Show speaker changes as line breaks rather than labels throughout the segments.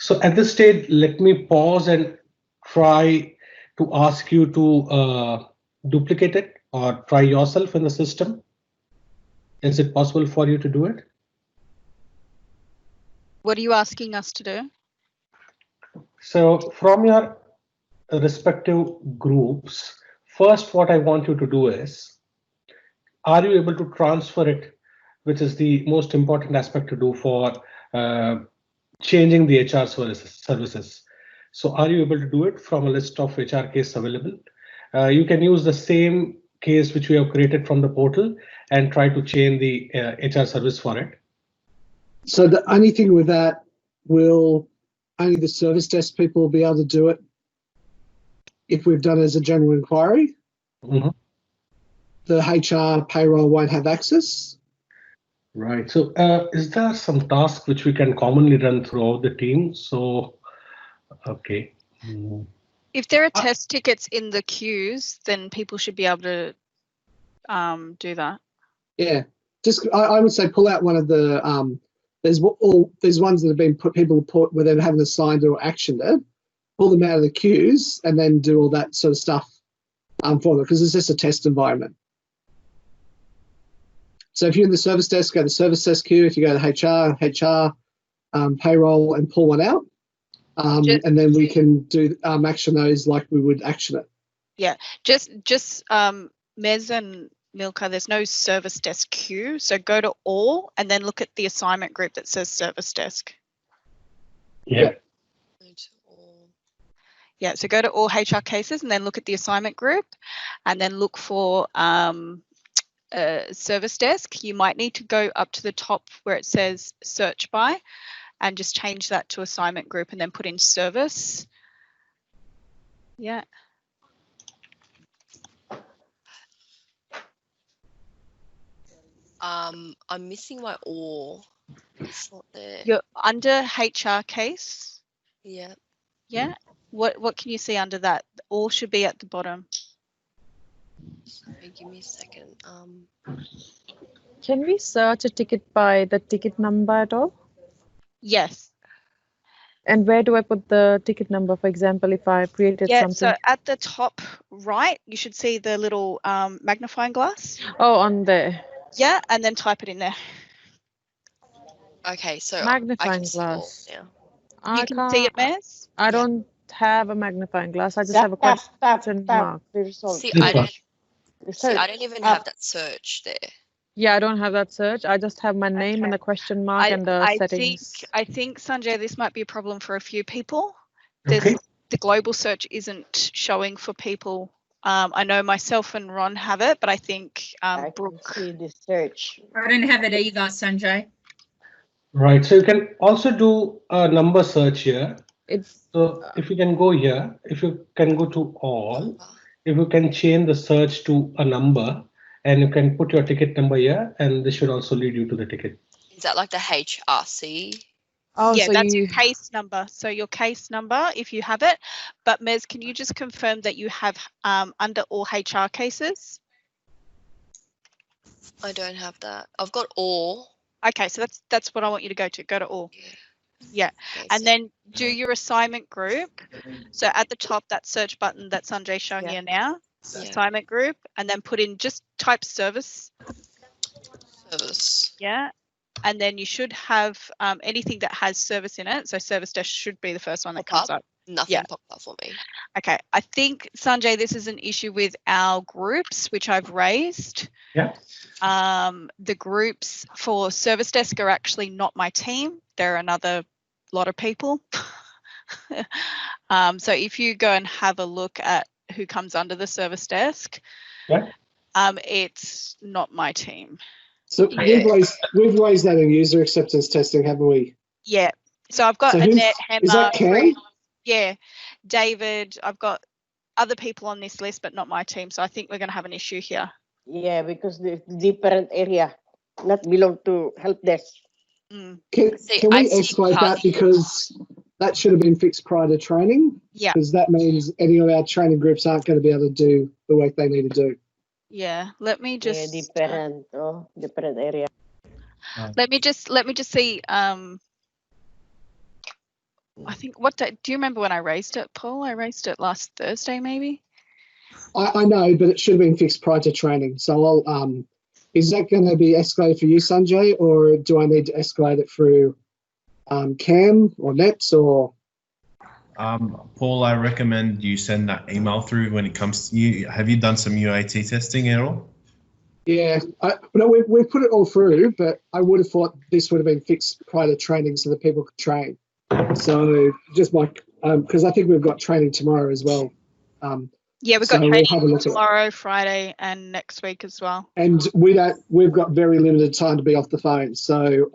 So at this stage, let me pause and try to ask you to duplicate it or try yourself in the system. Is it possible for you to do it?
What are you asking us to do?
So from your respective groups, first what I want you to do is, are you able to transfer it, which is the most important aspect to do for changing the HR services. So are you able to do it from a list of HR cases available? You can use the same case which we have created from the portal and try to change the HR service for it.
So the only thing with that, will only the service desk people will be able to do it if we've done it as a general inquiry.
Mm-hmm.
The HR payroll won't have access.
Right. So is there some task which we can commonly run throughout the team? So, okay.
If there are test tickets in the queues, then people should be able to do that.
Yeah, just I would say pull out one of the there's ones that have been put where they haven't assigned or actioned it. Pull them out of the queues and then do all that sort of stuff for them, because it's just a test environment. So if you're in the service desk, go to the service desk queue. If you go to HR payroll, and pull one out, and then we can do action those like we would action it.
Yeah, just Mez and Milka, there's no service desk queue, so go to all and then look at the assignment group that says service desk.
Yeah.
Yeah, so go to all HR cases and then look at the assignment group and then look for service desk. You might need to go up to the top where it says search by and just change that to assignment group and then put in service. Yeah.
I'm missing my OR. It's not there.
You're under HR case.
Yeah.
Yeah. What can you see under that? All should be at the bottom.
Sorry, give me a second.
Can we search a ticket by the ticket number at all?
Yes.
And where do I put the ticket number? For example, if I created something.
So at the top right, you should see the little magnifying glass.
Oh, on there.
Yeah, and then type it in there.
Okay, so
magnifying
I can see all
glass.
now.
You can see it, Mez?
I don't have a magnifying glass. I just have a question mark.
See, I don't even have that search there.
Yeah, I don't have that search. I just have my name and the question mark and the settings.
I think, Sanjay, this might be a problem for a few people. The global search isn't showing for people. I know myself and Ron have it, but I think Brooke.
I can see the search.
I don't have it either, Sanjay.
Right. So you can also do a number search here. So if you can go here, if you can go to all, if you can change the search to a number, and you can put your ticket number here, and this should also lead you to the ticket.
Is that like the HRC?
Oh,
yeah,
so
that's your case number. So your case number, if you have it. But Mez, can you just confirm that you have under all HR cases?
I don't have that. I've got all.
Okay, so that's what I want you to go to. Go to all. Yeah,
Okay,
and
so-
then do your assignment group. So at the top, that search button that Sanjay's showing you now, assignment group, and then put in, just type service.
Service.
Yeah, and then you should have anything that has service in it. So service desk should be the first one that comes up.
Nothing popped up for me.
Okay, I think, Sanjay, this is an issue with our groups, which I've raised.
Yeah.
The groups for service desk are actually not my team. They're another lot of people. So if you go and have a look at who comes under the service desk, it's not my team.
So we've raised that in user acceptance testing, haven't we?
Yeah. So I've got
So
Annette, Hemmer,
is that Cam?
yeah, David. I've got other people on this list, but not my team. So I think we're going to have an issue here.
Yeah, because the different area not belong to help desk.
Mm.
Can we escalate that, because that should have been fixed prior to training?
Yeah.
Because that means any of our training groups aren't going to be able to do the work they need to do.
Yeah. Let me just.
Yeah, different area.
Let me just see. I think, what day, do you remember when I raised it, Paul? I raised it last Thursday, maybe?
I know, but it should have been fixed prior to training. So is that going to be escalated for you, Sanjay, or do I need to escalate it through Cam or Nets or?
Paul, I recommend you send that email through when it comes to you. Have you done some UAT testing at all?
Yeah, no, we've put it all through, but I would have thought this would have been fixed prior to training so that people could train. So just because I think we've got training tomorrow as well.
Yeah, we've got training tomorrow, Friday, and next week as well.
And we've got very limited time to be off the phone. So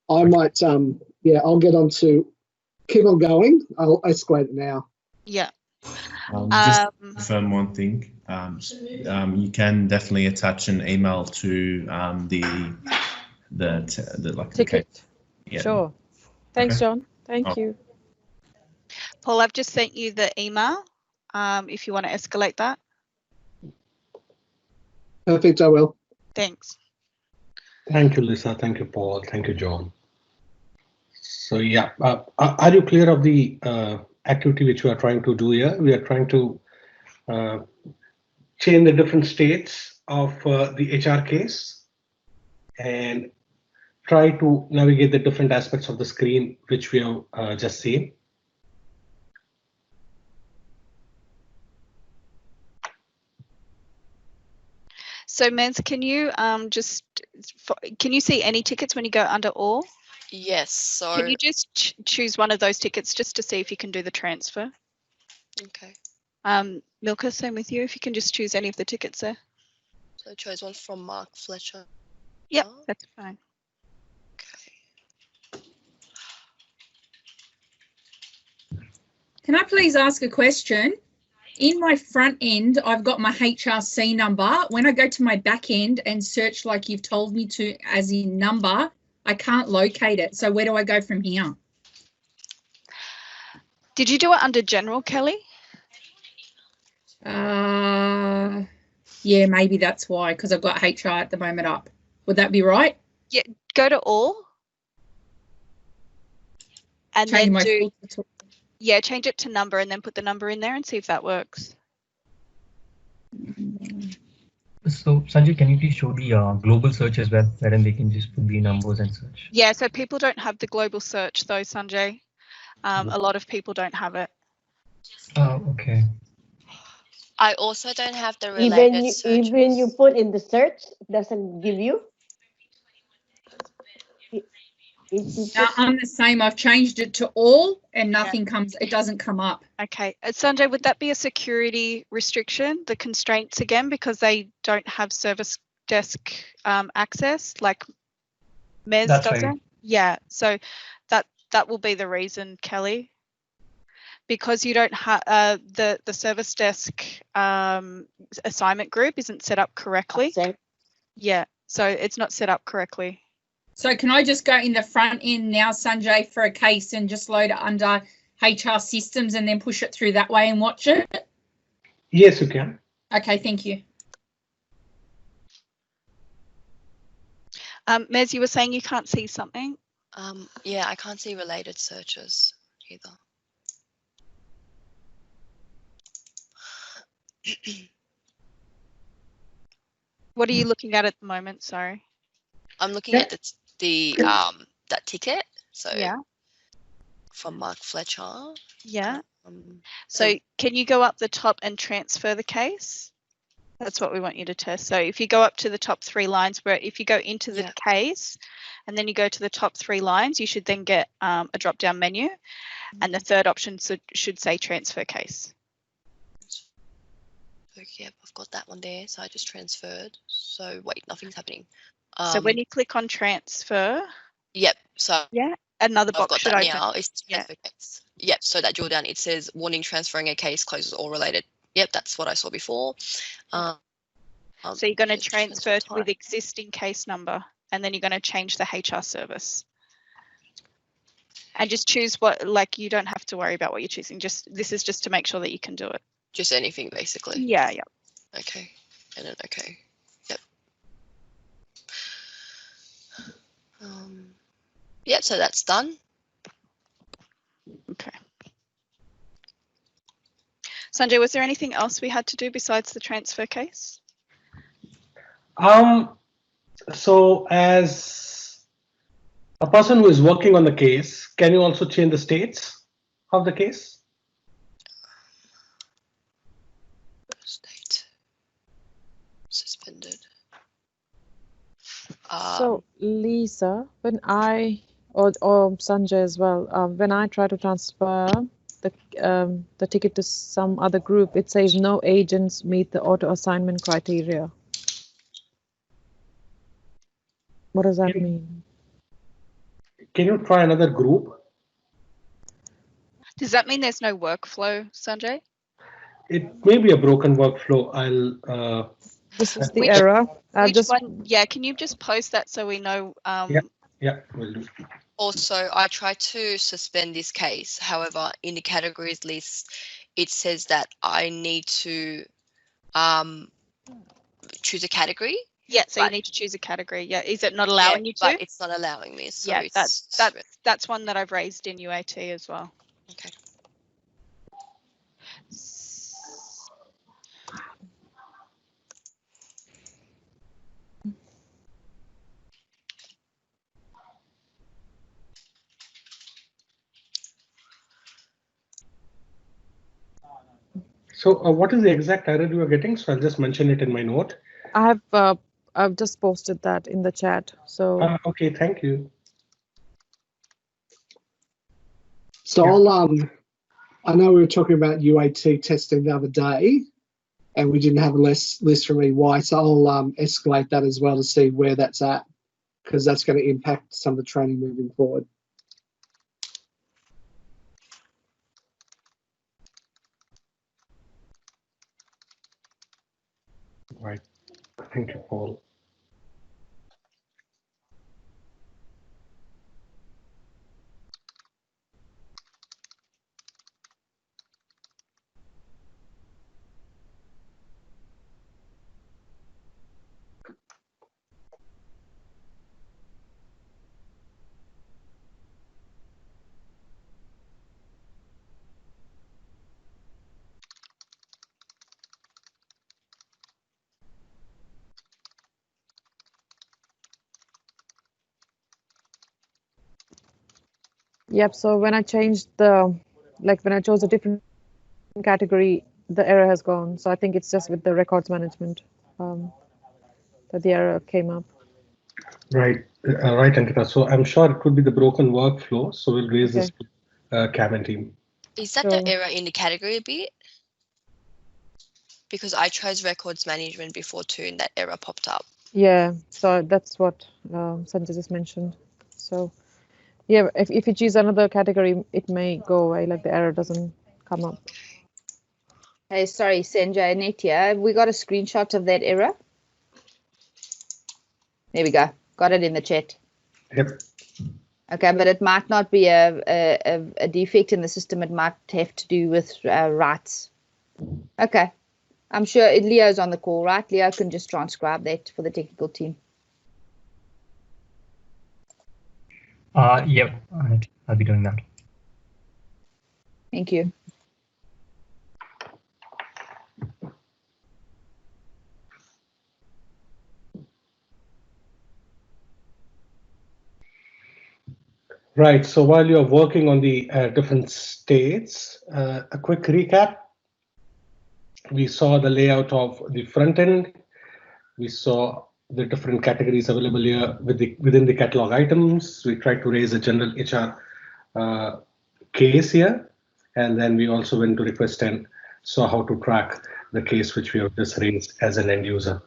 I might, I'll get on to keep on going. I'll escalate it now.
Yeah.
Just to confirm one thing. You can definitely attach an email to the
ticket.
Yeah.
Sure. Thanks, John. Thank you.
Paul, I've just sent you the email. If you want to escalate that.
Perfect, I will.
Thanks.
Thank you, Lisa. Thank you, Paul. Thank you, John. So yeah, are you clear of the activity which we are trying to do here? We are trying to change the different states of the HR case and try to navigate the different aspects of the screen which we have just seen.
So Mez, can you can you see any tickets when you go under all?
Yes. So
can you just choose one of those tickets just to see if you can do the transfer?
Okay.
Milka, same with you. If you can just choose any of the tickets there.
So I chose one from Mark Fletcher.
Yep, that's fine.
Okay.
Can I please ask a question? In my front end, I've got my HRC number. When I go to my back end and search like you've told me to as in number, I can't locate it. So where do I go from here?
Did you do it under general, Kelly?
Yeah, maybe that's why, because I've got HR at the moment up. Would that be right?
Yeah, go to all. And
Change
then
change
it to number and then put the number in there and see if that works.
So Sanjay, can you please show the global search as well, wherein they can just put the numbers and such?
Yeah, so people don't have the global search though, Sanjay. A lot of people don't have it.
Okay.
I also don't have the related searches.
Even you put in the search, it doesn't give you.
I'm the same. I've changed it to all and nothing comes, it doesn't come up.
Okay. Sanjay, would that be a security restriction, the constraints again, because they don't have service desk access like Mez
That's
doesn't?
right.
Yeah, so that will be the reason, Kelly. Because you don't have the service desk assignment group isn't set up correctly. Yeah, so it's not set up correctly.
So can I just go in the front end now, Sanjay, for a case and just load it under HR systems and then push it through that way and watch it?
Yes, you can.
Okay, thank you.
Mez, you were saying you can't see something?
Yeah, I can't see related searches either.
What are you looking at the moment? Sorry.
I'm looking at the that ticket. So
yeah,
from Mark Fletcher.
Yeah. So can you go up the top and transfer the case? That's what we want you to test. So if you go up to the top 3 lines, where if you go into the case and then you go to the top 3 lines, you should then get a drop-down menu, and the third option should say transfer case.
Okay, I've got that one there. So I just transferred. So wait, nothing's happening.
So when you click on transfer,
yep. So
another
I've
box
got that
should
now.
open.
It's transfer case. Yep. So that drill down, it says warning transferring a case closes all related. Yep, that's what I saw before.
So you're going to transfer with existing case number, and then you're going to change the HR service. And just choose what, like, you don't have to worry about what you're choosing. This is just to make sure that you can do it.
Just anything, basically.
Yeah.
Okay. And then okay. Yep. Yep. So that's done.
Sanjay, was there anything else we had to do besides the transfer case?
So as a person who is working on the case, can you also change the states of the case?
State suspended.
So Lisa, when I or Sanjay as well, when I try to transfer the ticket to some other group, it says no agents meet the auto assignment criteria. What does that mean?
Can you try another group?
Does that mean there's no workflow, Sanjay?
It may be a broken workflow. I'll.
This is the error.
Which one? Yeah, can you just post that so we know?
Yeah, will do.
Also, I tried to suspend this case. However, in the categories list, it says that I need to choose a category.
Yeah, so you need to choose a category. Yeah, is it not allowing you to?
But it's not allowing me. So
yeah, that's one that I've raised in UAT as well.
Okay.
So what is the exact error you are getting? So I'll just mention it in my note.
I've just posted that in the chat. So
okay, thank you.
So I know we were talking about UAT testing the other day, and we didn't have a list from EY. So I'll escalate that as well to see where that's at, because that's going to impact some of the training moving forward.
Right. Thank you, Paul.
Yep, so when I changed when I chose a different category, the error has gone. So I think it's just with the records management that the error came up.
Right, right, Ankita. So I'm sure it could be the broken workflow. So we'll raise this to Kevin team.
Is that the error in the category bit? Because I chose records management before too, and that error popped up.
Yeah, so that's what Sanjay just mentioned. So yeah, if you choose another category, it may go away, like the error doesn't come up.
Hey, sorry, Sanjay, Nitya, have we got a screenshot of that error? There we go. Got it in the chat.
Yep.
Okay, but it might not be a defect in the system. It might have to do with rights. Okay. I'm sure Leo's on the call, right? Leo can just transcribe that for the technical team.
Yep, I'll be doing that.
Thank you.
Right. So while you're working on the different states, a quick recap. We saw the layout of the front end. We saw the different categories available here within the catalog items. We tried to raise a general HR case here. And then we also went to request and saw how to track the case which we have just raised as an end user.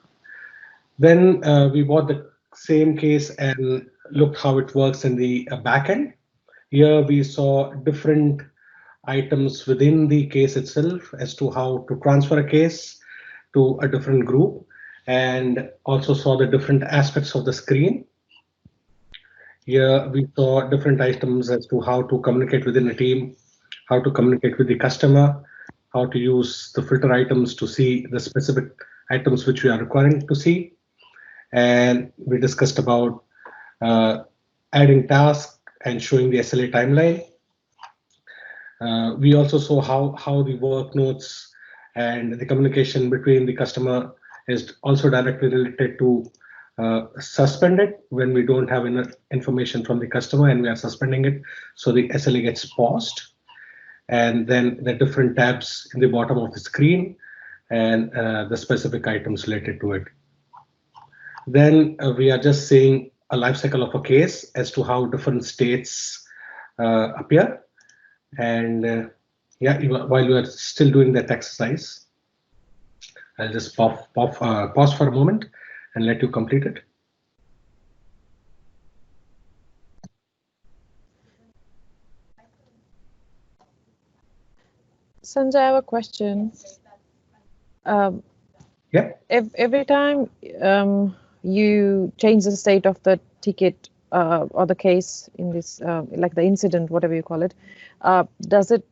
Then we bought the same case and looked how it works in the backend. Here we saw different items within the case itself as to how to transfer a case to a different group, and also saw the different aspects of the screen. Here we saw different items as to how to communicate within a team, how to communicate with the customer, how to use the filter items to see the specific items which we are requiring to see. And we discussed about adding tasks and showing the SLA timeline. We also saw how the work notes and the communication between the customer is also directly related to suspend it when we don't have enough information from the customer and we are suspending it, so the SLA gets paused. And then the different tabs in the bottom of the screen and the specific items related to it. Then we are just saying a life cycle of a case as to how different states appear. And yeah, while you are still doing that exercise, I'll just pause for a moment and let you complete it.
Sanjay, I have a question.
Yeah.
If every time you change the state of the ticket or the case in this, like the incident, whatever you call it, does it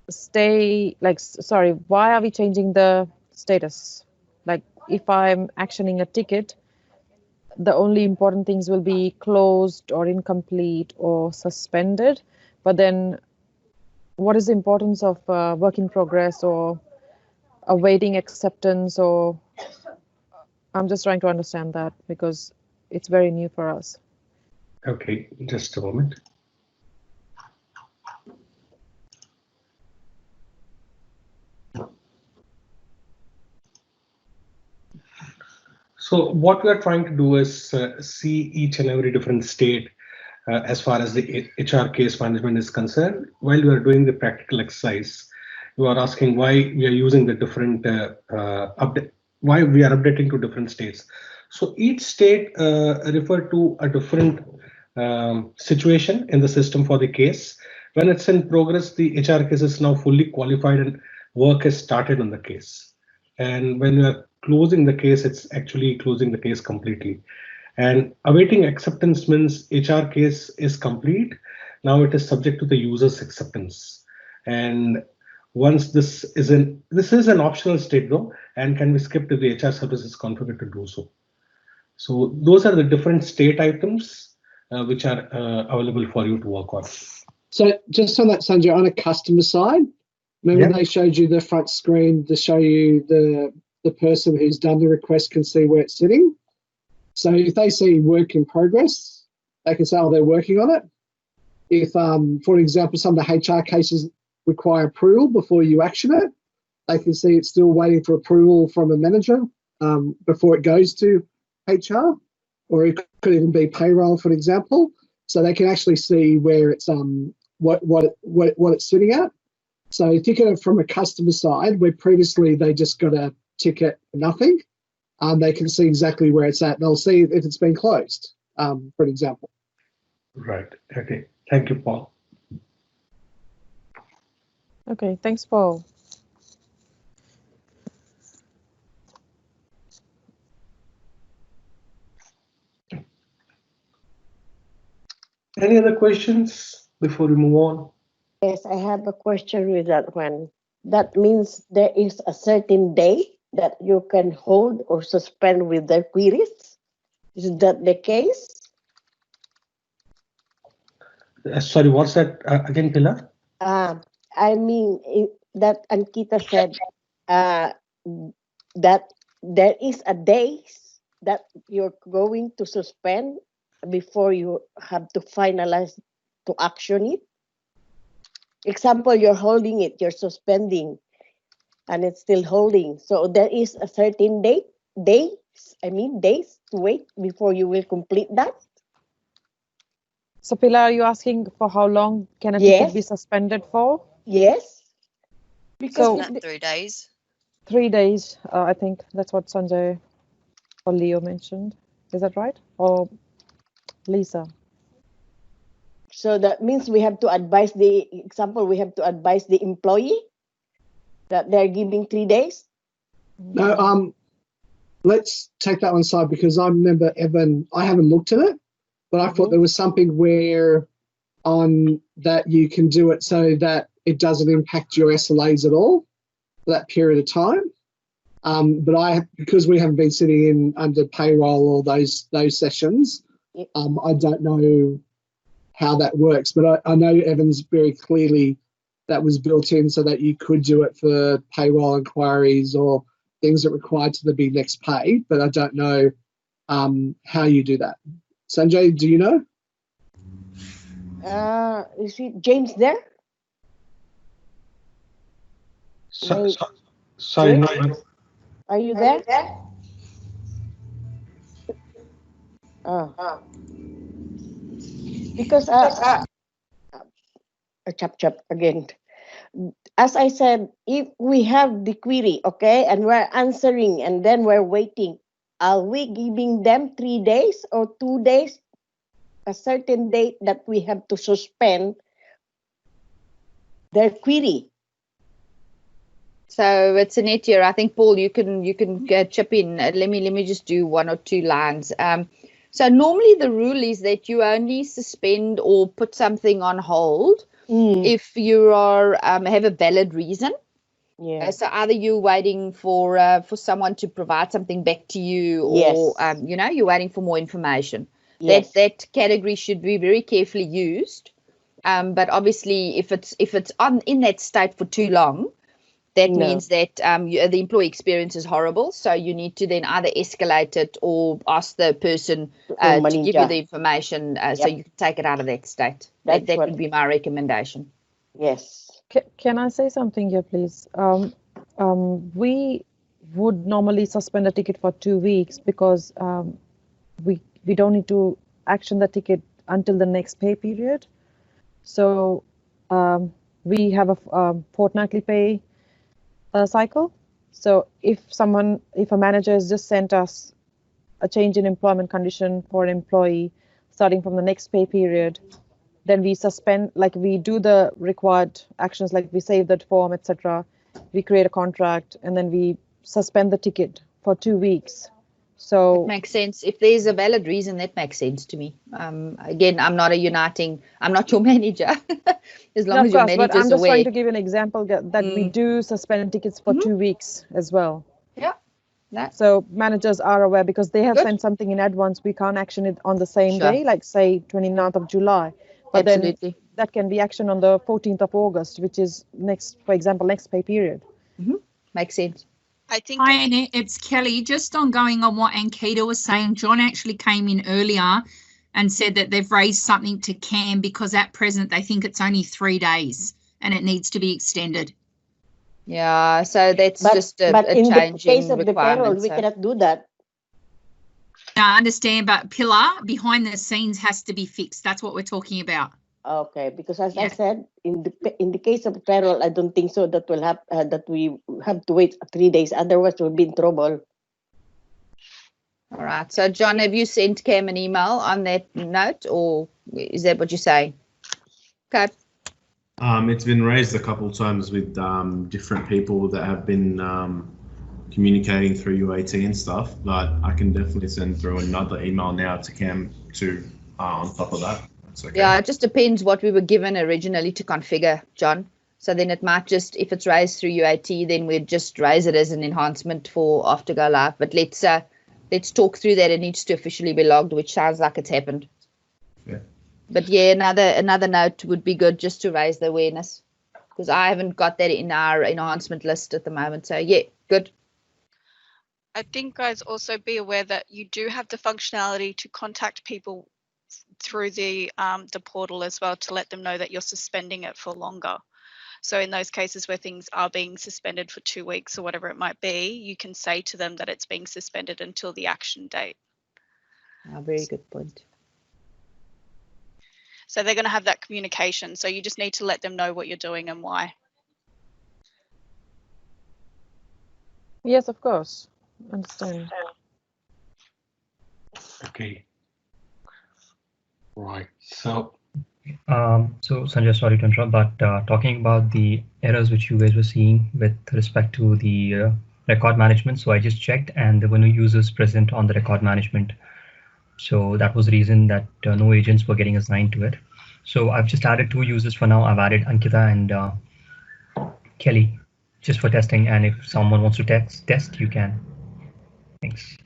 stay like, sorry, why are we changing the status? Like if I'm actioning a ticket, the only important things will be closed or incomplete or suspended, but then what is the importance of work in progress or awaiting acceptance? Or I'm just trying to understand that because it's very new for us.
Okay, just a moment. So what we are trying to do is see each and every different state as far as the HR case management is concerned. While we are doing the practical exercise, you are asking why we are using the different update, why we are updating to different states. So each state refer to a different situation in the system for the case. When it's in progress, the HR case is now fully qualified and work has started on the case. And when you are closing the case, it's actually closing the case completely. And awaiting acceptance means HR case is complete. Now it is subject to the user's acceptance. And once this is an optional state though, and can be skipped if the HR service is configured to do so. So those are the different state items which are available for you to work on.
So just on that, Sanjay, on a customer side, remember they showed you the front screen to show you the person who's done the request can see where it's sitting. So if they see work in progress, they can say, oh, they're working on it. If, for example, some of the HR cases require approval before you action it, they can see it's still waiting for approval from a manager before it goes to HR, or it could even be payroll, for example. So they can actually see where it's what it's sitting at. So ticket from a customer side, where previously they just got a ticket nothing, they can see exactly where it's at. They'll see if it's been closed, for example.
Right. Okay. Thank you, Paul.
Okay. Thanks, Paul.
Any other questions before we move on?
Yes, I have a question with that one. That means there is a certain day that you can hold or suspend with the queries. Is that the case?
Sorry, what's that again, Pilar?
I mean, that Ankita said that there is a day that you're going to suspend before you have to finalize to action it. Example, you're holding it, you're suspending, and it's still holding. So there is a certain days to wait before you will complete that.
So Pilar, are you asking for how long can a ticket be suspended for?
Yes.
Because not 3 days.
3 days, I think that's what Sanjay or Leo mentioned. Is that right? Or Lisa?
So that means we have to advise the employee that they're giving 3 days?
No, let's take that one aside because I remember Evan, I haven't looked at it, but I thought there was something where on that you can do it so that it doesn't impact your SLAs at all for that period of time. But because we haven't been sitting in under payroll or those sessions, I don't know how that works. But I know Evan's very clearly that was built in so that you could do it for payroll inquiries or things that required to be next paid, but I don't know how you do that. Sanjay, do you know?
Is it James there?
Sorry, no.
Are you there? Because chap again. As I said, if we have the query, okay, and we're answering and then we're waiting, are we giving them 3 days or 2 days, a certain date that we have to suspend their query?
So it's Annette here. I think Paul, you can chip in. Let me just do 1 or 2 lines. So normally the rule is that you only suspend or put something on hold if you are have a valid reason.
Yeah.
So either you're waiting for someone to provide something back to you, or you're waiting for more information.
Yes.
That category should be very carefully used. But obviously, if it's in that state for too long, that means that the employee experience is horrible. So you need to then either escalate it or ask the person to give you the information so you can take it out of that state. That would be my recommendation.
Yes.
Can I say something here, please? We would normally suspend a ticket for 2 weeks because we don't need to action the ticket until the next pay period. So we have a fortnightly pay cycle. So if a manager has just sent us a change in employment condition for an employee starting from the next pay period, then we suspend, like we do the required actions, like we save that form, etc. We create a contract and then we suspend the ticket for 2 weeks. So
it makes sense. If there's a valid reason, that makes sense to me. Again, I'm not your manager. As long as your manager's
but I'm just
aware.
trying to give an example that we do suspend tickets for 2 weeks as well.
Yeah.
So managers are aware because they have sent something in advance. We can't action it on the same day, like say 29th of July. But
Absolutely.
then that can be actioned on the 14th of August, which is for example, next pay period.
Makes sense.
I think.
Hi, Annette, it's Kelly. Just on going on what Ankita was saying, John actually came in earlier and said that they've raised something to CAM because at present they think it's only 3 days and it needs to be extended.
Yeah, so that's just a
in
change
the case
in
of the payroll, we
so.
cannot do that.
I understand, but Pillar behind the scenes has to be fixed. That's what we're talking about.
Okay, because as I said, in the case of payroll, I don't think so that will have that we have to wait 3 days. Otherwise, we'll be in trouble.
All right. So, John, have you sent Cam an email on that note, or is that what you're saying? Okay.
It's been raised a couple of times with different people that have been communicating through UAT and stuff, but I can definitely send through another email now to Cam on top of that. Okay.
Yeah, it just depends what we were given originally to configure, John. So then it might just, if it's raised through UAT, then we'd just raise it as an enhancement for after go live. But let's talk through that. It needs to officially be logged, which sounds like it's happened.
Yeah.
But yeah, another note would be good just to raise the awareness, because I haven't got that in our enhancement list at the moment. So yeah, good.
I think guys also be aware that you do have the functionality to contact people through the portal as well to let them know that you're suspending it for longer. So in those cases where things are being suspended for 2 weeks or whatever it might be, you can say to them that it's being suspended until the action date.
Very good point.
So they're going to have that communication. So you just need to let them know what you're doing and why.
Yes, of course. Understand.
Okay. Right. So
Sanjay, sorry to interrupt, but talking about the errors which you guys were seeing with respect to the record management, so I just checked and there were no users present on the record management. So that was the reason that no agents were getting assigned to it. So I've just added 2 users for now. I've added Ankita and Kelly just for testing. And if someone wants to test, you can. Thanks.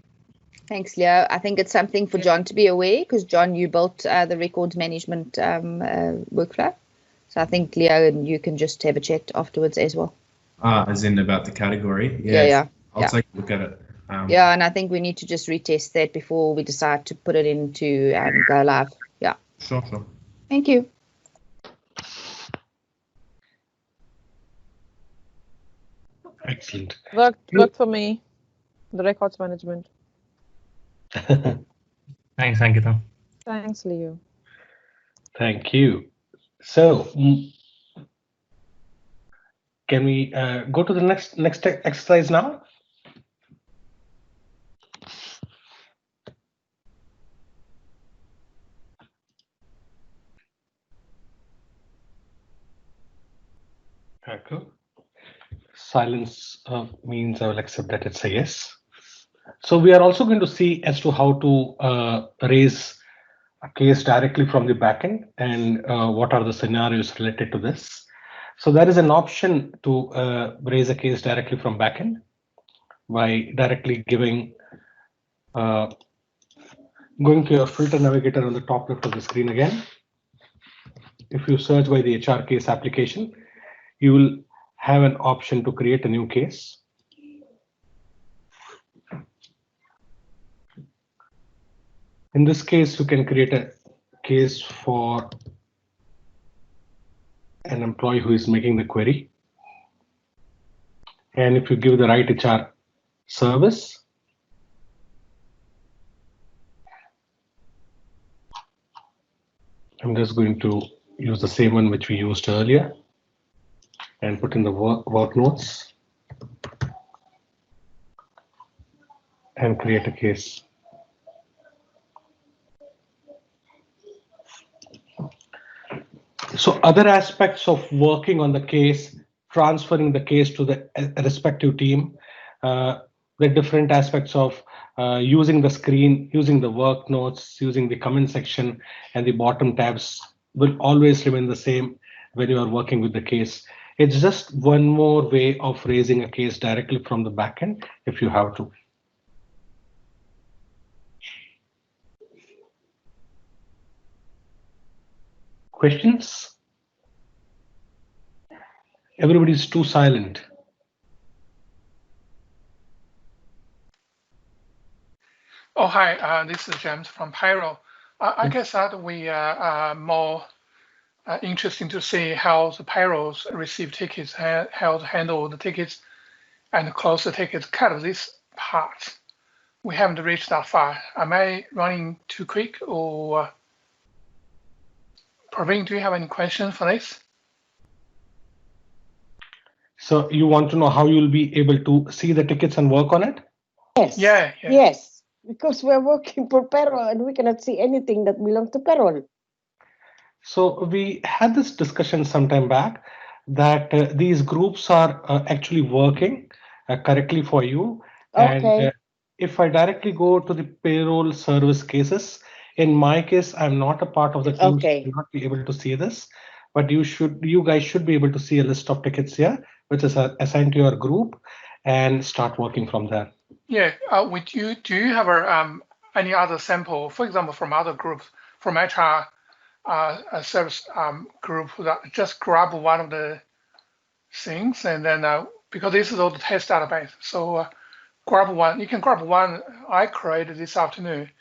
Thanks, Leo. I think it's something for John to be aware, because John, you built the records management workflow. So So I think Leo and you can just have a chat afterwards as well.
As in about the category.
Yeah.
I'll take a look at it.
Yeah, and I think we need to just retest that before we decide to put it into go live. Yeah.
Sure.
Thank you.
Excellent.
Worked for me. The records management.
Thanks, Ankita.
Thanks, Leo.
Thank you. So, can we go to the next exercise now? Okay. Silence means I will accept that it's a yes. So we are also going to see as to how to raise a case directly from the backend and what are the scenarios related to this. So there is an option to raise a case directly from backend by directly giving, going to your filter navigator on the top left of the screen again. If you search by the HR case application, you will have an option to create a new case. In this case, you can create a case for an employee who is making the query. And if you give the right HR service, I'm just going to use the same one which we used earlier and put in the work notes and create a case. So other aspects of working on the case, transferring the case to the respective team, the different aspects of using the screen, using the work notes, using the comment section and the bottom tabs will always remain the same when you are working with the case. It's just one more way of raising a case directly from the backend if you have to. Questions? Everybody's too silent.
Oh, hi, this is James from Pyro. I guess that we are more interesting to see how the payrolls receive tickets, how to handle the tickets and close the tickets. Kind of this part, we haven't reached that far. Am I running too quick or Praveen, do you have any questions for this?
So you want to know how you'll be able to see the tickets and work on it?
Yes.
Yeah.
Yes, because we're working for payroll and we cannot see anything that belongs to payroll.
So we had this discussion some time back that these groups are actually working correctly for you.
Okay.
And if I directly go to the payroll service cases, in my case, I'm not a part of the team,
Okay.
so I will not be able to see this. But you guys should be able to see a list of tickets here, which is assigned to your group, and start working from there.
Yeah. Do you have any other sample, for example, from other groups, from HR service group that just grab one of the things and then because this is all the test database, so grab one. You can grab one I created this afternoon.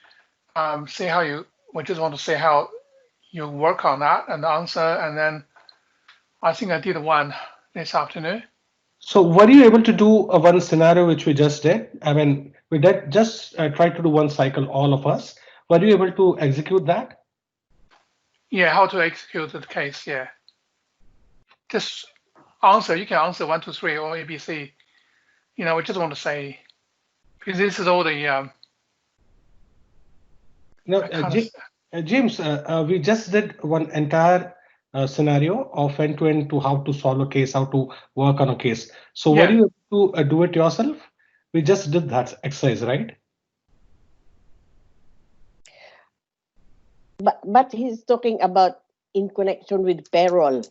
See how we just want to see how you work on that and answer, and then I think I did one this afternoon.
So were you able to do one scenario which we just did? I mean, we did just try to do one cycle, all of us. Were you able to execute that?
Yeah, how to execute the case, yeah. Just answer, you can answer 1, 2, 3 or ABC. We just want to say, because this is all the
James, we just did one entire scenario of end-to-end to how to solve a case, how to work on a case. So were you able to do it yourself? We just did that exercise, right?
But he's talking about in connection with payroll.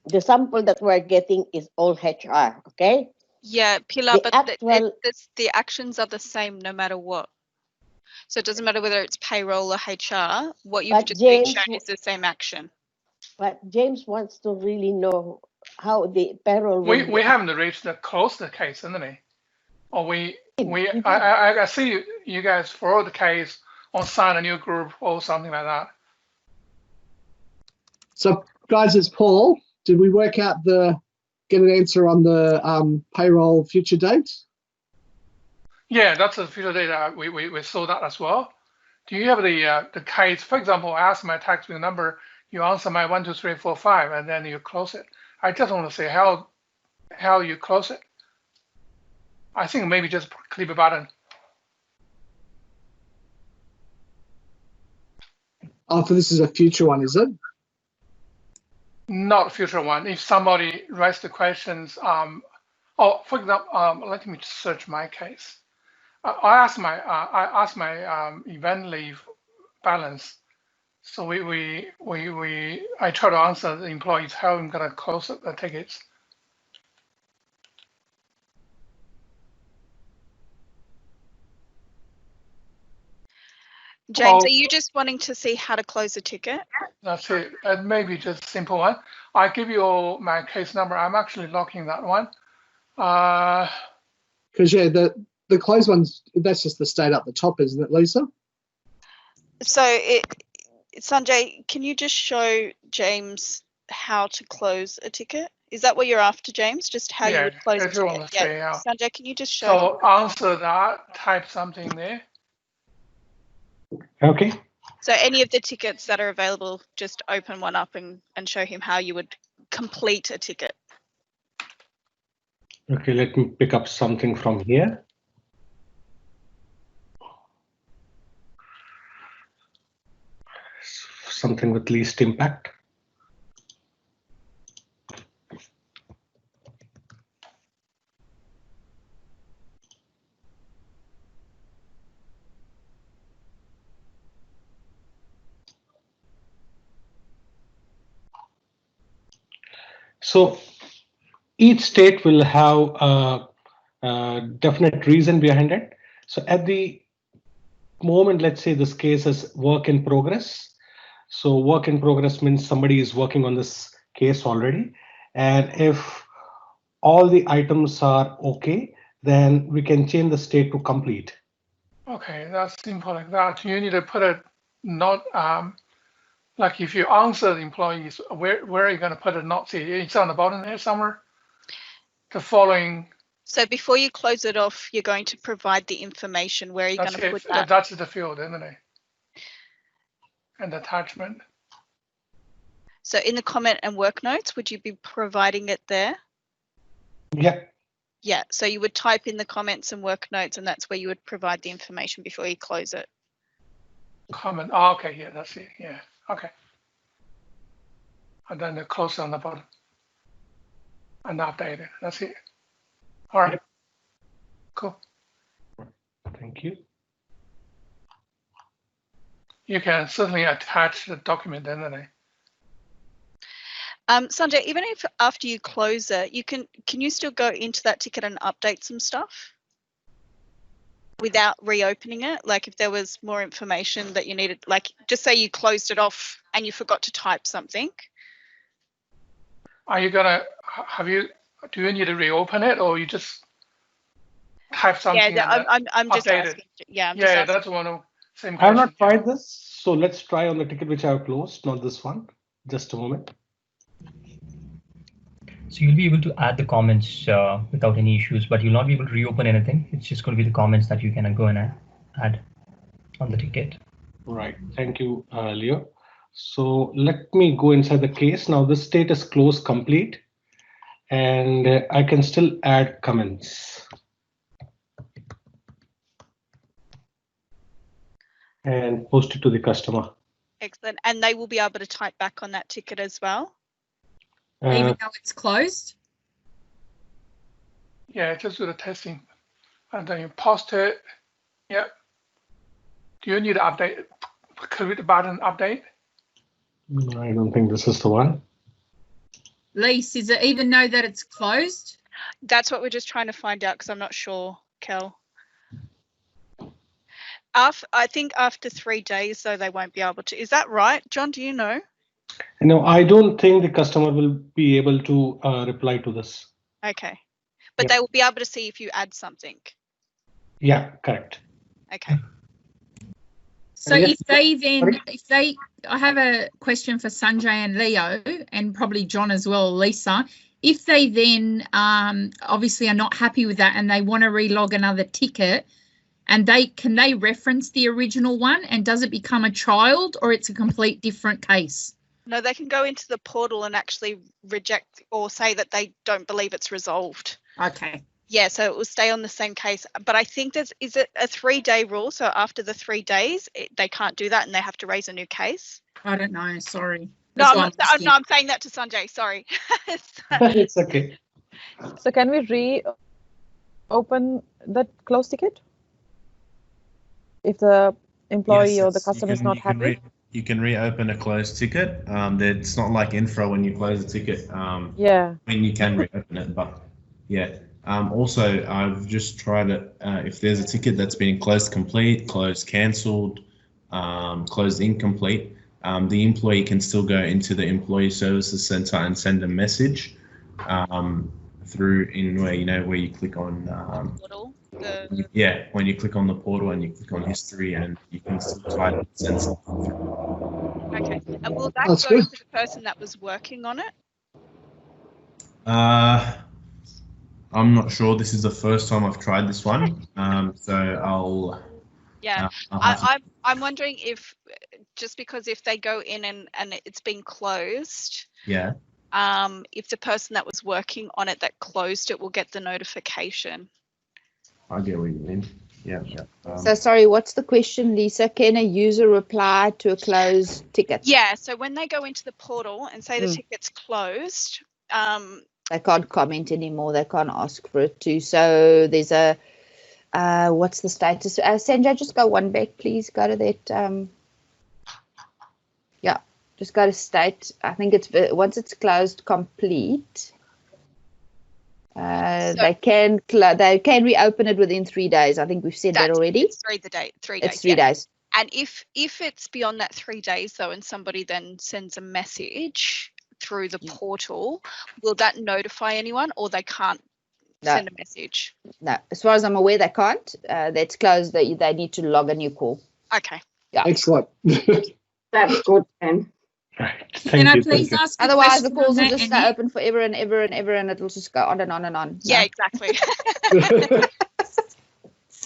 The sample that we're getting is all HR, okay?
Yeah, Pilar, the actions are the same no matter what. So it doesn't matter whether it's payroll or HR. What you've just been shown is the same action.
But James wants to really know how the payroll will
We
be.
haven't reached the close the case, isn't it? Or
did.
I see you guys forward the case or sign a new group or something like that.
So, guys, it's Paul. Did we work out get an answer on the payroll future date?
Yeah, that's a future data. We saw that as well. Do you have the case? For example, I ask my tax bill number, you answer my 1, 2, 3, 4, 5, and then you close it. I just want to say how you close it. I think maybe just click a button.
Oh, so this is a future one, is it?
Not a future one. If somebody writes the questions, for example, let me search my case. I asked my event leave balance. So I try to answer the employees how I'm gonna close the tickets.
James, are you just wanting to see how to close a ticket?
That's it. Maybe just a simple one. I give you all my case number. I'm actually locking that one.
Because yeah, the closed ones, that's just the state up the top, isn't it, Lisa?
So Sanjay, can you just show James how to close a ticket? Is that what you're after, James? Just how you would close a ticket? Yeah. Sanjay, can you just show?
So answer that, type something there.
Okay.
So any of the tickets that are available, just open one up and show him how you would complete a ticket.
Okay, let me pick up something from here. Something with least impact. So each state will have a definite reason behind it. So at the moment, let's say this case is work in progress. So work in progress means somebody is working on this case already. And if all the items are okay, then we can change the state to complete.
Okay, that's simple like that. You need to put a note, like if you answer the employees, where are you going to put a note? See, it's on the bottom there somewhere. The following.
So before you close it off, you're going to provide the information. Where are you going to put that?
That's the field, isn't it? And attachment.
So in the comment and work notes, would you be providing it there?
Yeah.
Yeah, so you would type in the comments and work notes, and that's where you would provide the information before you close it.
Comment. Oh, okay, yeah, that's it. Yeah, okay. And then the close on the bottom and update it. That's it. All right. Cool.
Thank you.
You can certainly attach the document, isn't it?
Sanjay, even if after you close it, can you still go into that ticket and update some stuff without reopening it? Like if there was more information that you needed, like just say you closed it off and you forgot to type something.
Are you gonna do you need to reopen it, or you just type something?
Yeah, I'm just asking. Yeah, I'm just asking.
That's one of same
I have
question.
not tried this, so let's try on the ticket which I have closed, not this one. Just a moment.
So you'll be able to add the comments without any issues, but you'll not be able to reopen anything. It's just going to be the comments that you can go and add on the ticket.
Right. Thank you, Leo. So let me go inside the case. Now this state is closed complete, and I can still add comments. And post it to the customer.
Excellent. And they will be able to type back on that ticket as well?
Even though it's closed?
Yeah, just do the testing. And then you post it. Yeah. Do you need to update? Click the button update?
I don't think this is the one.
Lise, does it even know that it's closed?
That's what we're just trying to find out, because I'm not sure, Kel. I think after 3 days, though, they won't be able to. Is that right, John? Do you know?
No, I don't think the customer will be able to reply to this.
Okay. But
Yep.
they will be able to see if you add something.
Yeah, correct.
Okay.
So
Yes,
if they then,
sorry?
I have a question for Sanjay and Leo, and probably John as well, Lisa. If they then obviously are not happy with that and they want to relog another ticket, and can they reference the original one, and does it become a child or it's a complete different case?
No, they can go into the portal and actually reject or say that they don't believe it's resolved.
Okay.
Yeah, so it will stay on the same case. But I think is it a 3-day rule? So after the 3 days, they can't do that and they have to raise a new case.
I don't know. Sorry.
No,
That's why
I'm saying that to Sanjay. Sorry.
It's okay.
So can we reopen that closed ticket? If the employee
Yes,
or the customer is not happy?
You can reopen a closed ticket. It's not like infra when you close a ticket.
Yeah.
I mean, you can reopen it, but yeah. Also, I've just tried it. If there's a ticket that's been closed complete, closed cancelled, closed incomplete, the employee can still go into the Employee Services Center and send a message through where you click on
Portal,
when you click on the portal and you click on history, and you can still try to send something through.
Okay. And will that
That's
go
good.
to the person that was working on it?
I'm not sure. This is the first time I've tried this one, so I'll.
Yeah,
I'll have to-
I'm wondering if just because if they go in and it's been closed,
Yeah.
if the person that was working on it that closed it will get the notification.
I get what you mean. Yeah.
So sorry, what's the question, Lisa? Can a user reply to a closed ticket?
Yeah, so when they go into the portal and say the ticket's closed,
They can't comment anymore. They can't ask for it to. So there's a, what's the status? Sanjay, just go one back, please. Go to that. Yeah, just go to state. I think it's once it's closed complete. They can reopen it within 3 days. I think we've said that already.
It's 3 days.
It's 3 days.
And if it's beyond that 3 days though, and somebody then sends a message through the portal, will that notify anyone, or they can't send a message?
No, as far as I'm aware, they can't. That's closed. They need to log a new call.
Okay.
Yeah.
Excellent.
That's good then.
Right.
Can I please ask?
Otherwise, the calls will just stay open forever and ever and ever, and it'll just go on and on and on.
Yeah, exactly.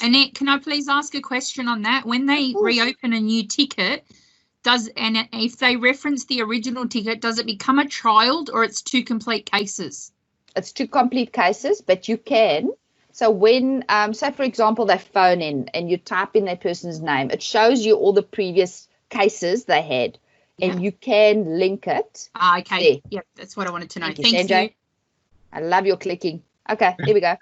Annette, can I please ask a question on that? When they reopen a new ticket, if they reference the original ticket, does it become a child or it's 2 complete cases?
It's 2 complete cases, but you can. So when, say for example, they phone in and you type in that person's name, it shows you all the previous cases they had, and you can link it.
Okay.
There.
Yep, that's what I wanted to know.
Thank you,
Thank
Sanjay.
you.
I love your clicking. Okay, here we go.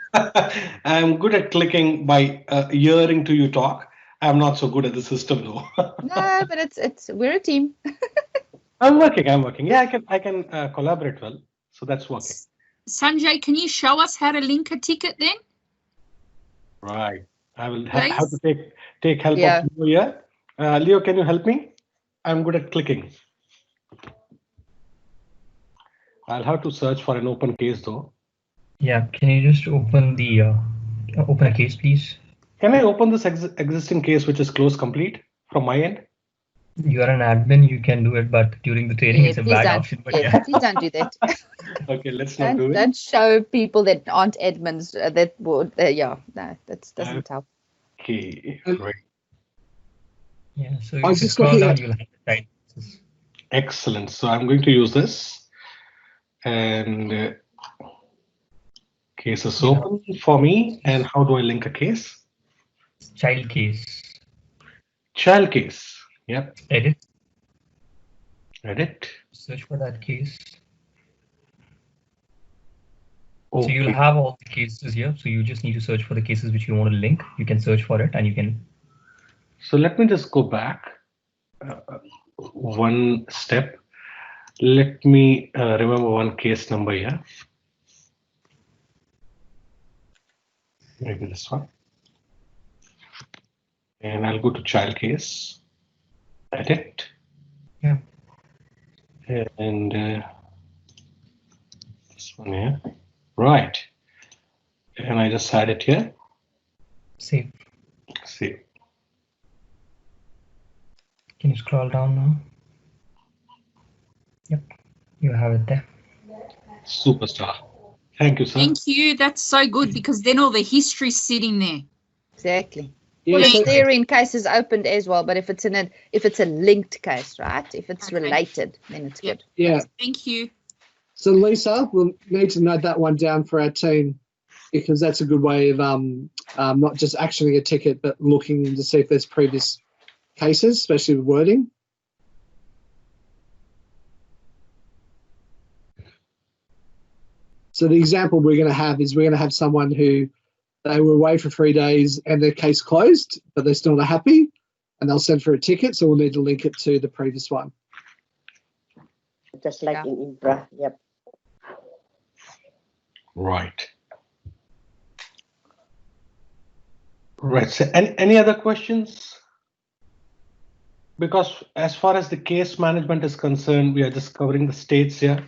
I'm good at clicking by hearing to you talk. I'm not so good at the system though.
No, but we're a team.
I'm working. Yeah, I can collaborate well. So that's working.
Sanjay, can you show us how to link a ticket then?
Right. I will have to take help of Leo here. Leo, can you help me? I'm good at clicking. I'll have to search for an open case though.
Yeah, can you just open a case, please?
Can I open this existing case which is closed complete from my end?
You are an admin, you can do it, but during the training it's a bad option. But yeah.
Please don't do that.
Okay, let's not do it.
Don't show people that aren't admins that would. No, that doesn't help.
Okay, great.
Yeah, so if you scroll down, you'll have the titles.
Excellent. So I'm going to use this, and case is open for me. And how do I link a case?
Child case.
Child case. Yep.
Edit.
Search
for that case.
Okay.
So you'll have all the cases here. So you just need to search for the cases which you want to link. You can search for it and you can.
So let me just go back one step. Let me remember one case number here. Maybe this one. And I'll go to child case. Edit.
Yeah.
And this one here. Right. And I just had it here.
Save.
Save.
Can you scroll down now? Yep, you have it there.
Superstar. Thank you, sir.
Thank you. That's so good because then all the history's sitting there.
Exactly.
Yeah,
Well,
so-
it's there in cases opened as well, but if it's a linked case, right? If it's
Okay.
related, then it's
Yep.
good.
yeah.
Thank you.
So Lisa, we'll need to note that one down for our team because that's a good way of not just actioning a ticket, but looking to see if there's previous cases, especially with wording. So the example we're going to have is we're going to have someone who they were away for 3 days and their case closed, but they're still not happy, and they'll send for a ticket. So we'll need to link it to the previous one.
Just like
Yeah.
in Infra. Yep.
Right. Right. So any other questions? Because as far as the case management is concerned, we are just covering the states here,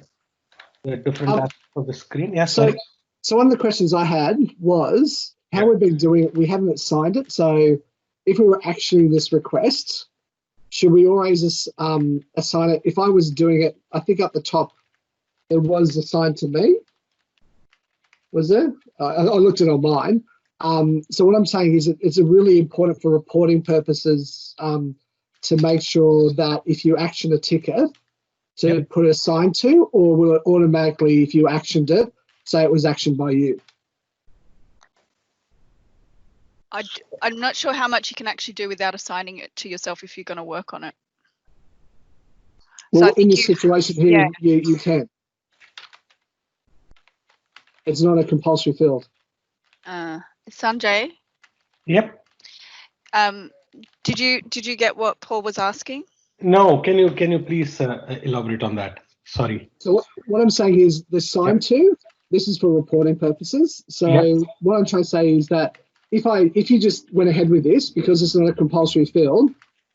the different aspects of the screen. Yes,
So,
sir.
so one of the questions I had was how we've been doing it. We haven't signed it. So if we were actioning this request, should we always assign it? If I was doing it, I think up the top, it was assigned to me. Was there? I looked at it on mine. So what I'm saying is it's really important for reporting purposes to make sure that if you action a ticket, to put assigned to, or will it automatically, if you actioned it, say it was actioned by you?
I'm not sure how much you can actually do without assigning it to yourself if you're going to work on it.
Well,
I
in
think
this situation here, you can. It's not a compulsory field.
Sanjay,
Yep.
did you get what Paul was asking?
No, can you please elaborate on that? Sorry.
So what I'm saying is the sign to, this is for reporting purposes. So what I'm trying to say is that if you just went ahead with this, because it's not a compulsory field,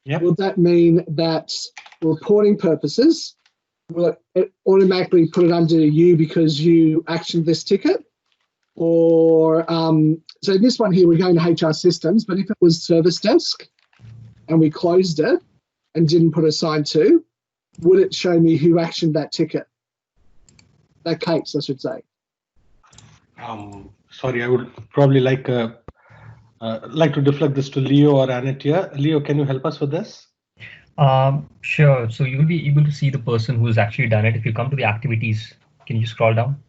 would that mean that for reporting purposes, will it automatically put it under you because you actioned this ticket? Or, so this one here, we're going to HR systems, but if it was service desk and we closed it and didn't put a sign to, would it show me who actioned that ticket? That case, I should say.
Sorry, I would probably like to deflect this to Leo or Annette here. Leo, can you help us with this?
Sure. So you'll be able to see the person who's actually done it. If you come to the activities, can you scroll down?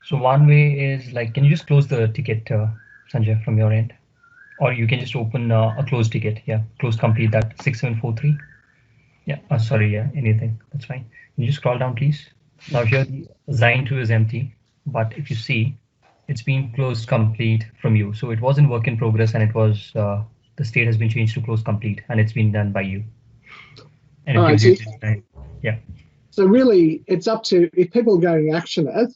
So one way is like, can you just close the ticket, Sanjay, from your end? Or you can just open a closed ticket. Yeah, close complete that 6743. Yeah, sorry, yeah, anything, that's fine. Can you just scroll down, please? Now here the assign to is empty, but if you see, it's been closed complete from you. So it was in work in progress and it was, the state has been changed to close complete and it's been done by you. And if you hit it, yeah.
So really, it's up to, if people are going to action it,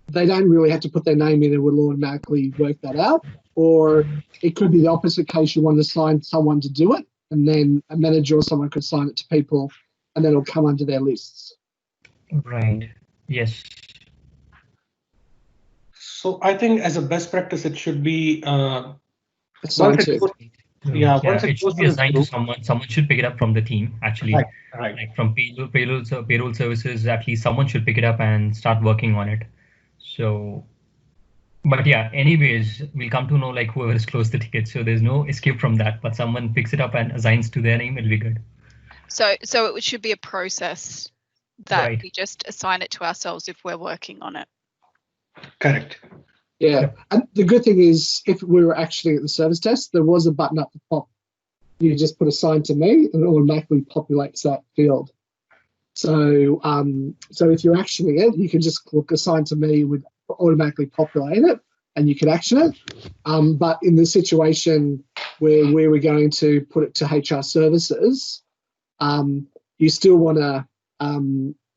they don't really have to put their name in and will automatically work that out. Or it could be the opposite case, you want to assign someone to do it, and then a manager or someone could assign it to people, and then it'll come under their lists.
Right, yes.
So I think as a best practice, it should be
Assigned to.
It should be assigned to someone. Someone should pick it up from the team, actually.
Right.
Like from payroll services, at least someone should pick it up and start working on it. So, but yeah, anyways, we'll come to know like whoever has closed the ticket. So there's no escape from that, but someone picks it up and assigns to their name, it'll be good.
So it should be a process that we just assign it to ourselves if we're working on it.
Correct.
Yeah, and the good thing is if we were actually at the service desk, there was a button up the top. You just put assign to me and it automatically populates that field. So so if you're actioning it, you can just click assign to me, would automatically populate it and you can action it. But in the situation where we were going to put it to HR services, you still want to,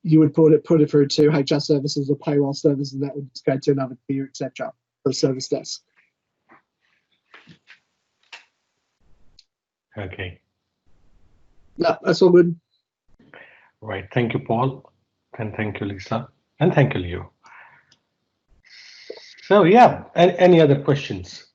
you would put it through to HR services or payroll services, and that would just go to another tier, etc. for the service desk.
Okay.
No, that's all good.
Right. Thank you, Paul. And thank you, Lisa. And thank you, Leo. So yeah, any other questions?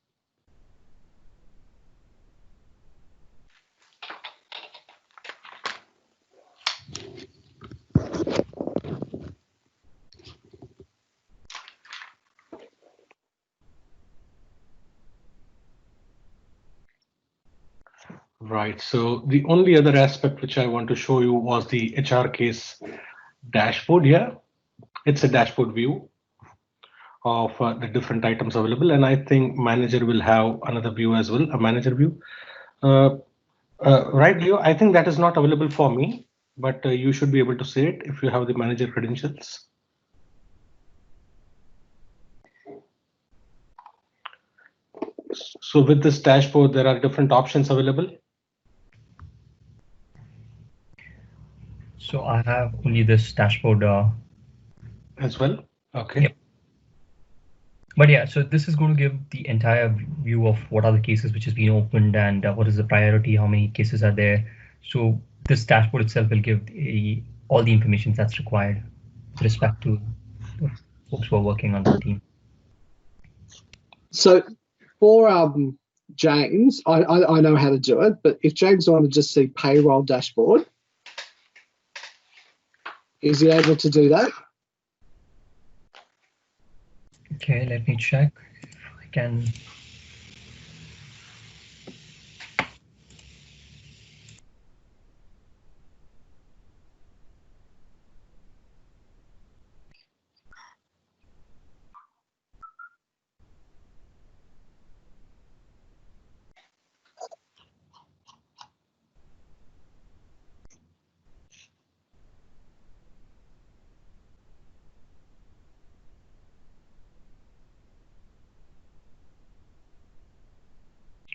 Right. So the only other aspect which I want to show you was the HR case dashboard here. It's a dashboard view of the different items available, and I think manager will have another view as well, a manager view. Right, Leo? I think that is not available for me, but you should be able to see it if you have the manager credentials. So with this dashboard, there are different options available.
So I have only this dashboard
as well. Okay.
Yep. But yeah, so this is going to give the entire view of what are the cases which has been opened and what is the priority, how many cases are there. So this dashboard itself will give all the information that's required with respect to the folks who are working on the team.
So for James, I know how to do it, but if James wanted to just see payroll dashboard, is he able to do that?
Okay, let me check if I can.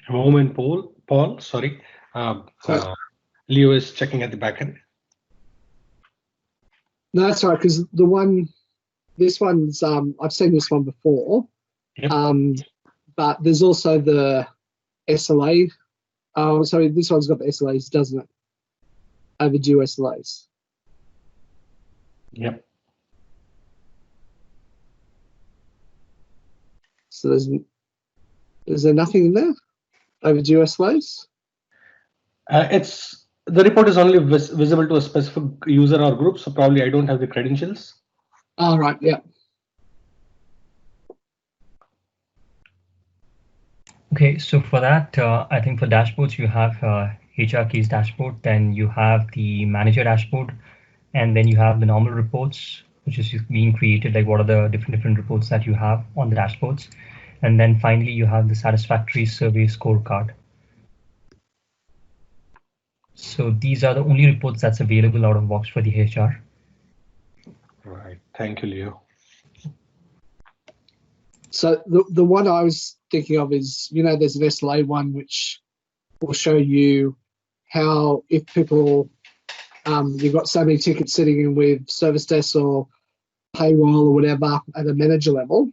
A moment, Paul, sorry. Leo is checking at the back end.
No, that's all right, because this one's, I've seen this one before. Yep. But there's also the SLA. Oh, sorry, this one's got the SLAs, doesn't it? Overdue SLAs.
Yep.
So is there nothing in there? Overdue SLAs?
The report is only visible to a specific user or group, so probably I don't have the credentials.
Oh, right, yeah.
Okay, so for that, I think for dashboards, you have HR case dashboard, then you have the manager dashboard, and then you have the normal reports, which is being created, like what are the different reports that you have on the dashboards. And then finally, you have the satisfactory survey scorecard. So these are the only reports that's available out of box for the HR.
Right. Thank you, Leo.
So the one I was thinking of is, there's an SLA one which will show you how if people, you've got so many tickets sitting in with service desk or payroll or whatever at a manager level,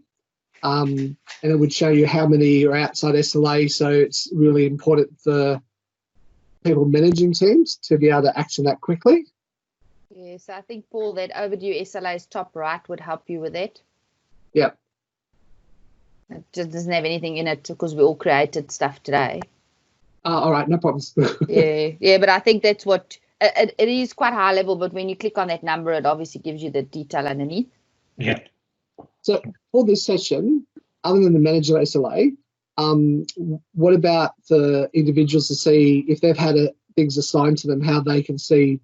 and it would show you how many are outside SLA. So it's really important for people managing teams to be able to action that quickly.
Yes, I think, Paul, that overdue SLA's top right would help you with it.
Yeah.
It just doesn't have anything in it because we all created stuff today.
All right, no problems.
yeah, but I think that's what it is, quite high level, but when you click on that number, it obviously gives you the detail underneath.
Yeah.
So for this session, other than the manager SLA, what about the individuals to see if they've had things assigned to them, how they can see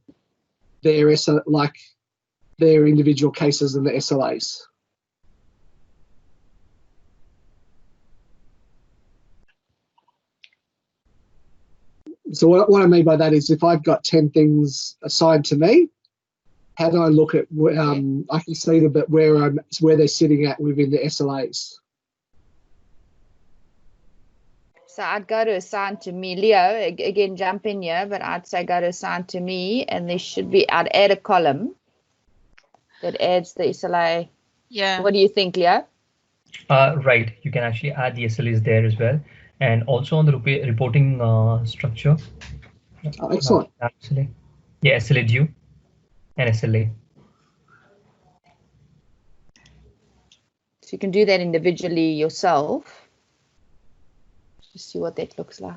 their their individual cases and the SLAs? So what I mean by that is if I've got 10 things assigned to me, how do I look at, I can see them, but where they're sitting at within the SLAs.
So I'd go to assign to me. Leo, again, jump in here, but I'd say go to assign to me, and there should be, I'd add a column that adds the SLA.
Yeah.
What do you think, Leo?
Right, you can actually add the SLAs there as well. And also on the reporting structure.
Oh, excellent.
Yeah, SLA due. and SLA.
So you can do that individually yourself. Just see what that looks like.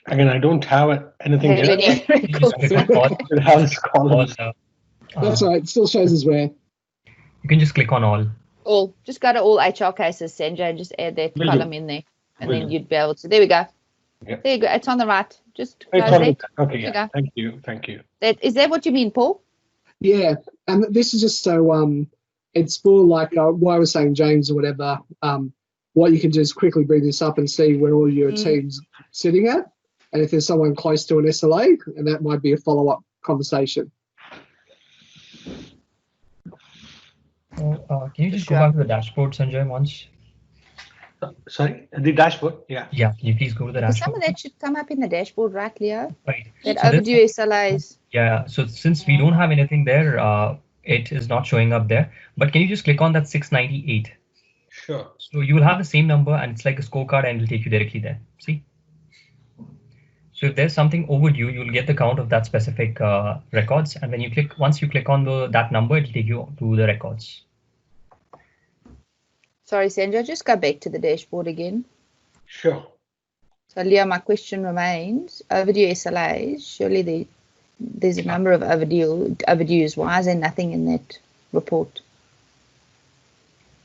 Again, I don't have anything
Have
here.
any
You just
records?
click on all,
It has columns.
all,
That's right. It still shows us where.
you can just click on all.
All. Just go to all HR cases, Sanjay, and just add that
Will do.
column in there. And
Will
then
do.
you'd be able to. There we go.
Yeah.
There you go. It's on the right. Just
It's
close
on
that.
the- Okay,
There you
yeah.
go.
Thank you. Thank you.
Is that what you mean, Paul?
Yeah, and this is just so it's for like what I was saying, James, or whatever. What you can do is quickly bring this up and see where all your teams sitting at, and if there's someone close to an SLA, and that might be a follow-up conversation.
Can you just
Sure.
go back to the dashboard, Sanjay, once?
Sorry, the dashboard. Yeah.
Yeah, can you please go to the
Because some of
dashboard?
that should come up in the dashboard, right, Leo?
Right.
That
So this-
overdue SLAs.
Yeah, so since we don't have anything there, it is not showing up there. But can you just click on that 698?
Sure.
So you will have the same number and it's like a scorecard and it'll take you directly there. See? So if there's something overdue, you'll get the count of that specific records. And when you once you click on that number, it'll take you to the records.
Sorry, Sanjay, just go back to the dashboard again.
Sure.
So, Leo, my question remains, overdue SLAs, surely there's a number of overdues. Why is there nothing in that report?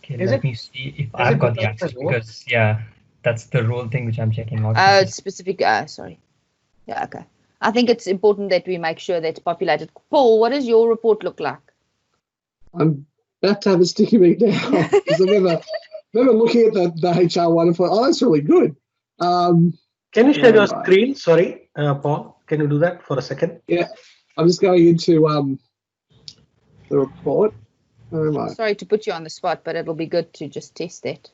Okay,
Is
let
it-
me see if
it
I've got the
because
access
of what?
because yeah, that's the role thing which I'm checking out.
Oh, it's specific. Sorry. Yeah, okay. I think it's important that we make sure that's populated. Paul, what does your report look like?
I'm about to have a sticky beak now because I remember looking at the HR one and thought, oh, that's really good.
Can you share your
Right.
screen? Sorry, Paul. Can you do that for a second?
I'm just going into the report. Oh my.
Sorry to put you on the spot, but it'll be good to just test that.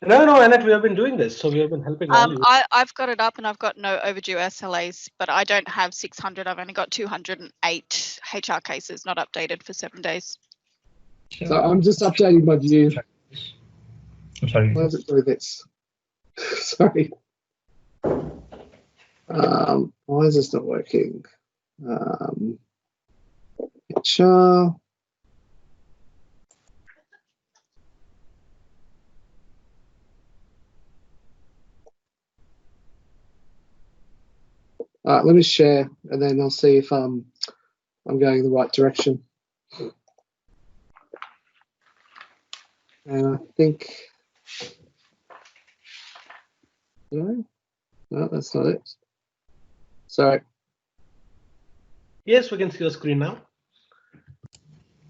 No, Annette, we have been doing this, so we have been helping all you.
I've got it up and I've got no overdue SLAs, but I don't have 600. I've only got 208 HR cases not updated for 7 days.
So I'm just updating my view.
I'm sorry.
Why does it do this? Sorry. Why is this not working? HR. Let me share, and then I'll see if I'm going in the right direction. And I think. No, that's not it. Sorry,
Yes, we can see your screen now.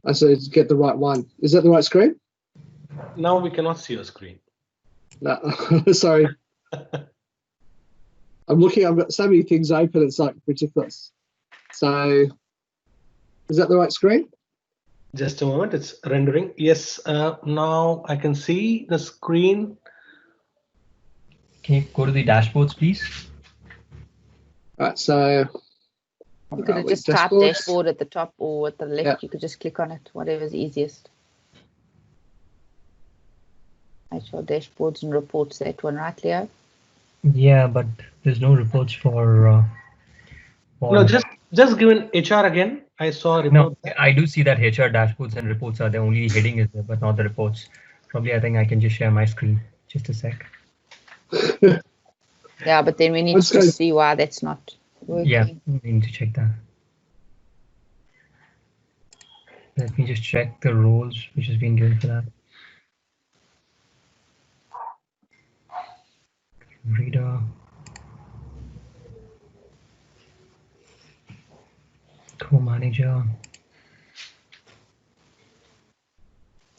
I said get the right one. Is that the right screen?
Now we cannot see your screen.
No, sorry. I'm looking. I've got so many things open. It's like ridiculous. So, is that the right screen?
Just a moment, it's rendering. Yes, now I can see the screen.
Can you go to the dashboards, please?
All right. So,
You could have just typed dashboard at the top or at the left.
Yeah.
You could just click on it, whatever's easiest. HR dashboards and reports, that one, right, Leo?
Yeah, but there's no reports for.
No, just given HR again. I saw a report.
No, I do see that HR dashboards and reports are the only heading is there, but not the reports. Probably, I think I can just share my screen. Just a sec.
Yeah, but then we need
Let's
to
go.
see why that's not working.
Yeah, we need to check that. Let me just check the roles which has been given for that. Reader. Co-manager.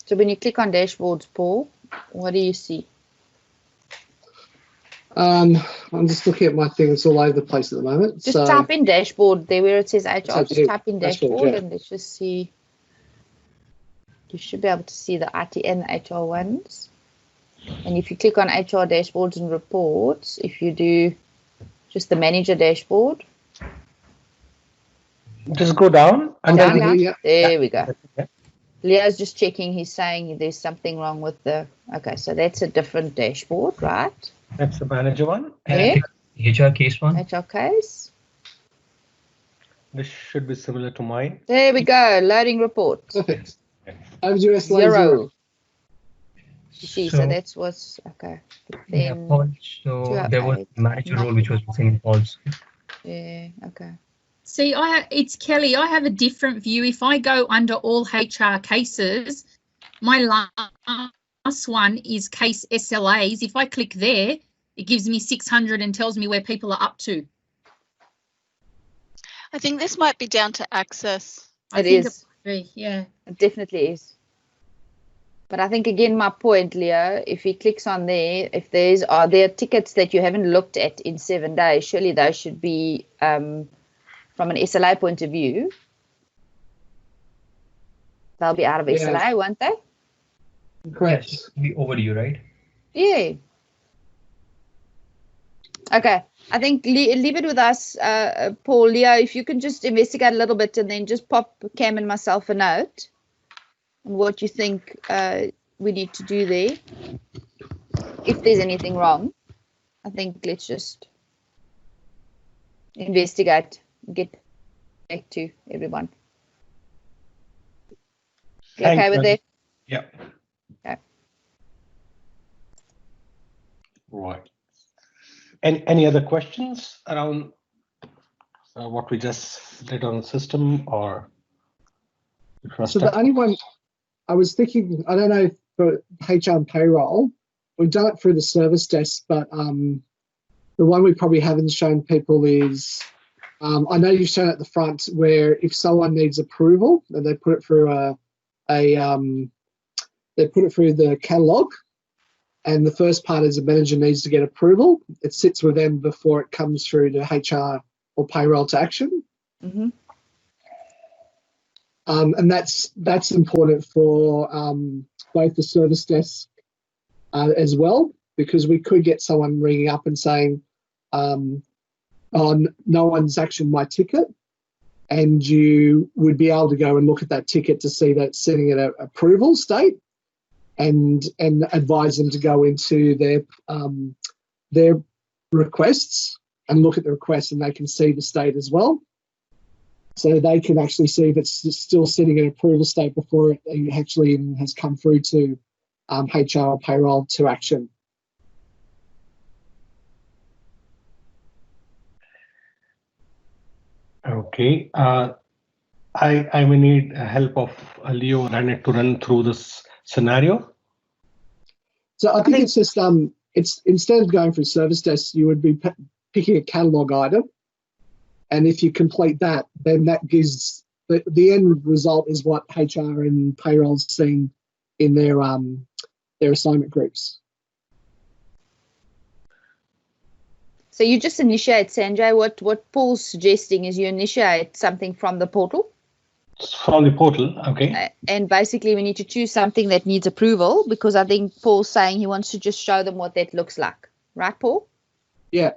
So when you click on dashboards, Paul, what do you see?
I'm just looking at my thing. It's all over the place at the moment.
Just
so,
type in dashboard there where it says HR.
Type
Just
in
type in
dashboard,
dashboard
yeah.
and let's just see. You should be able to see the IT and the HR ones. And if you click on HR dashboards and reports, if you do just the manager dashboard,
Just go down.
down,
Over
down.
here,
There we go.
Yeah.
Leo's just checking. He's saying there's something wrong with the. Okay, so that's a different dashboard, right?
That's the manager one.
Yeah.
HR case one.
HR case.
This should be similar to mine.
There we go. Loading report.
Perfect. Over to you, SLA
Zero. You see, so
So,
that's what's okay.
yeah,
Then
Paul, so there was
208,
a manager role which was missing in Paul's.
yeah, okay.
See, it's Kelly. I have a different view. If I go under all HR cases, my last one is case SLAs. If I click there, it gives me 600 and tells me where people are up to.
I think this might be down to access.
I
It
think
is.
might be, yeah.
It definitely is. But I think again, my point, Leo, if he clicks on there, if there are tickets that you haven't looked at in 7 days, surely those should be from an SLA point of view. They'll be out of
Yeah.
SLA, won't they?
Correct.
Yes, be overdue, right?
Yeah. Okay. I think leave it with us, Paul. Leo, if you can just investigate a little bit and then just pop Cam and myself a note on what you think we need to do there. If there's anything wrong, I think let's just investigate, get back to everyone. You okay with that?
Yeah.
Okay.
Right. And any other questions around what we just did on the system or?
So the only one I was thinking, I don't know if for HR and payroll, we've done it through the service desk, but the one we probably haven't shown people is, I know you've shown at the front where if someone needs approval, then they put it through they put it through the catalog. And the first part is the manager needs to get approval. It sits with them before it comes through to HR or payroll to action.
Mm-hmm.
And that's important for both the service desk as well, because we could get someone ringing up and saying, oh, no one's actioned my ticket. And you would be able to go and look at that ticket to see that it's sitting at an approval state. And advise them to go into their requests and look at the requests, and they can see the state as well. So they can actually see if it's still sitting in approval state before it actually has come through to HR or payroll to action.
Okay. I may need help of Leo and Annette to run through this scenario.
So I think it's just it's instead of going through service desk, you would be picking a catalog item, and if you complete that, then that gives the end result is what HR and payroll's seen in their assignment groups.
So you just initiate, Sanjay. What Paul's suggesting is you initiate something from the portal.
From the portal, okay.
And basically we need to choose something that needs approval, because I think Paul's saying he wants to just show them what that looks like. Right, Paul?
Yeah.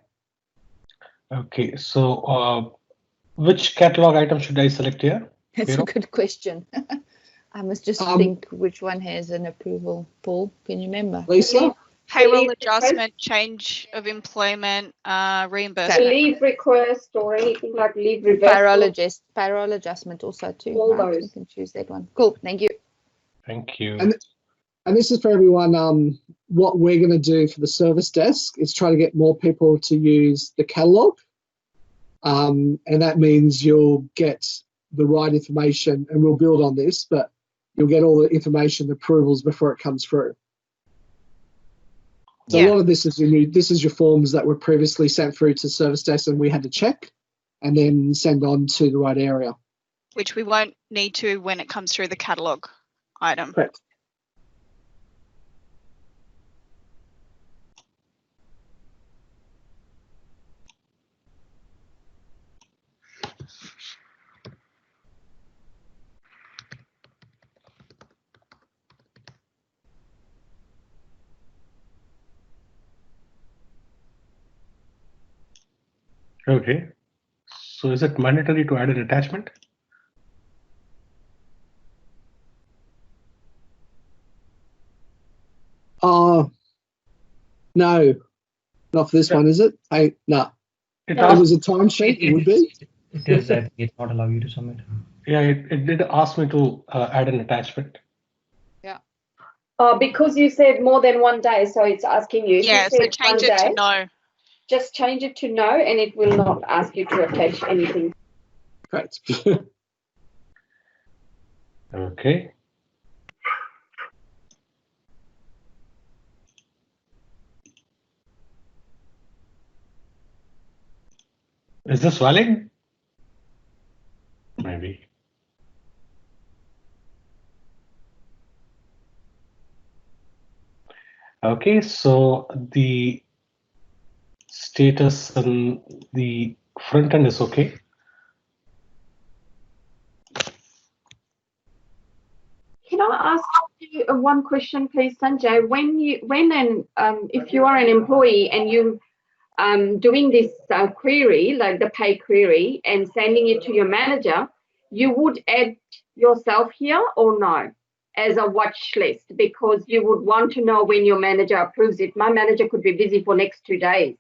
Okay, so which catalog item should I select here?
That's a good question. I must just think which one has an approval. Paul, can you remember?
Lisa?
Payroll adjustment, change of employment, reimbursement.
Leave request or anything like leave reversal.
Payroll adjustment also too.
All
right?
those.
You can choose that one. Cool. Thank you.
Thank you.
And this is for everyone. What we're going to do for the service desk is try to get more people to use the catalog. And that means you'll get the right information, and we'll build on this, but you'll get all the information, approvals before it comes through. So a lot of this is your forms that were previously sent through to service desk, and we had to check and then send on to the right area.
Which we won't need to when it comes through the catalogue item.
Correct.
Okay. So is it mandatory to add an attachment? No, not for this one, is it? No. If it was a timesheet, it would be.
It is, I think it's not allow you to submit.
Yeah, it did ask me to add an attachment.
Because you said more than 1 day, so it's asking you. If
Yeah,
you
so
said
change
1
it to
day,
no.
just change it to no, and it will not ask you to attach anything.
Correct.
Okay. Is this valid? Maybe. Okay, so the status on the front end is okay.
Can I ask you one question, please, Sanjay? If you are an employee and you doing this query, like the pay query, and sending it to your manager, you would add yourself here or no as a watch list, because you would want to know when your manager approves it. My manager could be busy for next 2 days.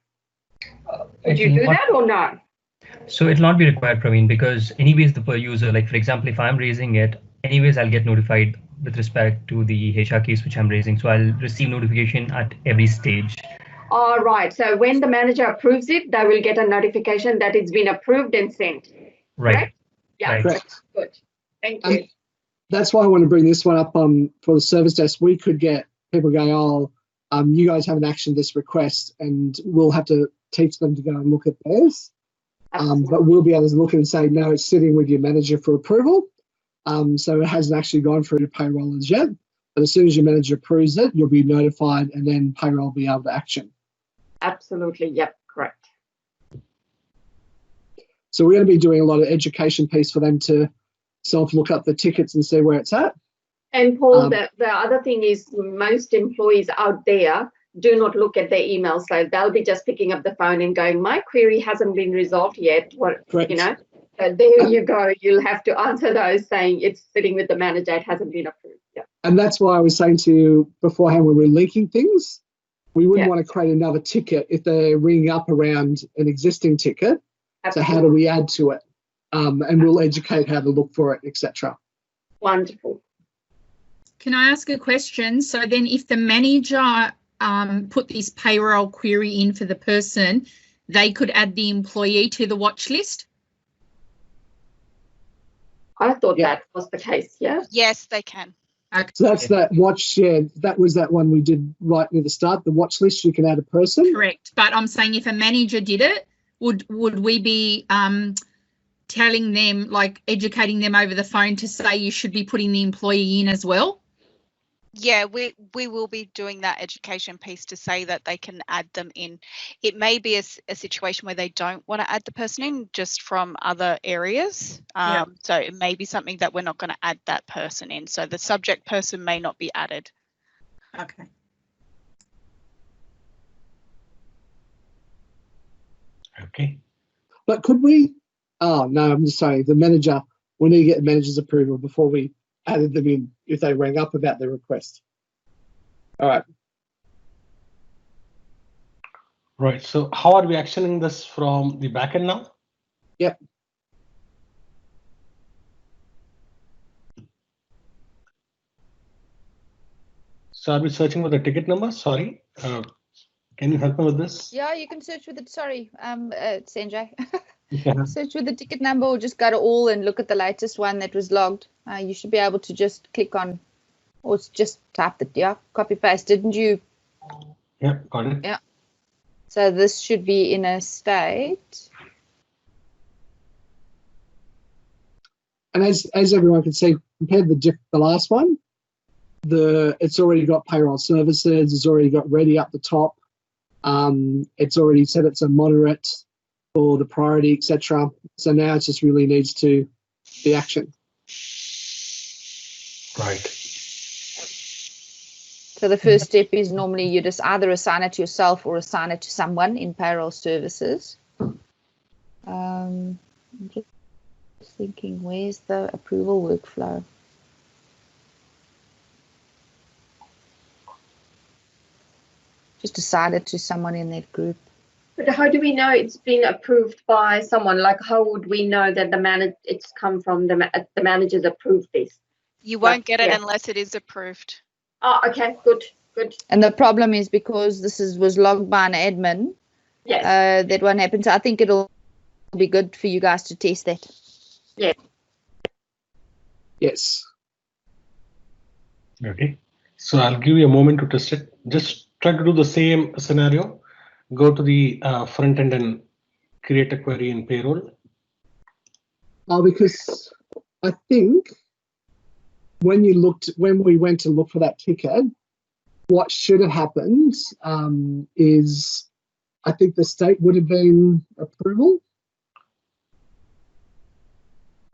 Would you do that or no?
So it'll not be required, Praveen, because anyways the per user, like for example, if I'm raising it, anyways I'll get notified with respect to the HR case which I'm raising. So I'll receive notification at every stage.
All right. So when the manager approves it, they will get a notification that it's been approved and sent.
Right.
Correct? Yeah.
Right.
Correct.
Good. Thank you.
That's why I want to bring this one up for the service desk. We could get people going, oh, you guys haven't actioned this request, and we'll have to teach them to go and look at theirs. But we'll be able to look at it and say, no, it's sitting with your manager for approval. So it hasn't actually gone through to payroll as yet. But as soon as your manager approves it, you'll be notified, and then payroll will be able to action.
Absolutely. Yep. Correct.
So we're going to be doing a lot of education piece for them to self-look up the tickets and see where it's at.
And Paul, the other thing is most employees out there do not look at their emails. So they'll be just picking up the phone and going, my query hasn't been resolved yet.
Correct.
You know, so there you go. You'll have to answer those saying it's sitting with the manager. It hasn't been approved. Yeah. And
that's why I was saying to you beforehand when we're linking things, we wouldn't want to create another ticket if they're ringing up around an existing ticket.
Absolutely.
So how do we add to it? And we'll educate how to look for it, etc.
Wonderful.
Can I ask a question? So then if the manager put this payroll query in for the person, they could add the employee to the watch list?
I thought that was the case, yeah?
Yes, they can.
Okay.
So that's that watch, that was that one we did right near the start, the watch list, you can add a person.
Correct. But I'm saying if a manager did it, would we be telling them, like educating them over the phone to say you should be putting the employee in as well?
Yeah, we will be doing that education piece to say that they can add them in. It may be a situation where they don't want to add the person in just from other areas. So it may be something that we're not going to add that person in. So the subject person may not be added.
Okay.
Okay.
But could we, oh no, I'm just saying the manager, we need to get the manager's approval before we added them in if they rang up about their request. All right.
Right. So how are we actioning this from the backend now?
Yep.
So are we searching for the ticket number? Sorry. Can you help me with this?
Yeah, you can search with it. Sorry, Sanjay.
Yeah.
Search with the ticket number or just go to all and look at the latest one that was logged. You should be able to just click on or just type it. Copy paste, didn't you?
Yeah, got it.
Yeah. So this should be in a state.
And as everyone can see, compared to the last one, it's already got payroll services, it's already got ready up the top. It's already said it's a moderate for the priority, etc. So now it just really needs to be action.
Right.
So the first step is normally you just either assign it to yourself or assign it to someone in payroll services. I'm just thinking, where's the approval workflow? Just assign it to someone in that group.
But how do we know it's been approved by someone? Like, how would we know that it's come from the managers approved this?
You won't get it
yeah.
unless it is approved.
Oh, okay, good.
And the problem is because this was logged by an admin.
Yes.
That won't happen. So I think it'll be good for you guys to test that.
Yeah.
Yes.
Okay. So I'll give you a moment to test it. Just try to do the same scenario. Go to the front end and create a query in payroll.
Because I think when we went to look for that ticket, what should have happened is I think the state would have been approval.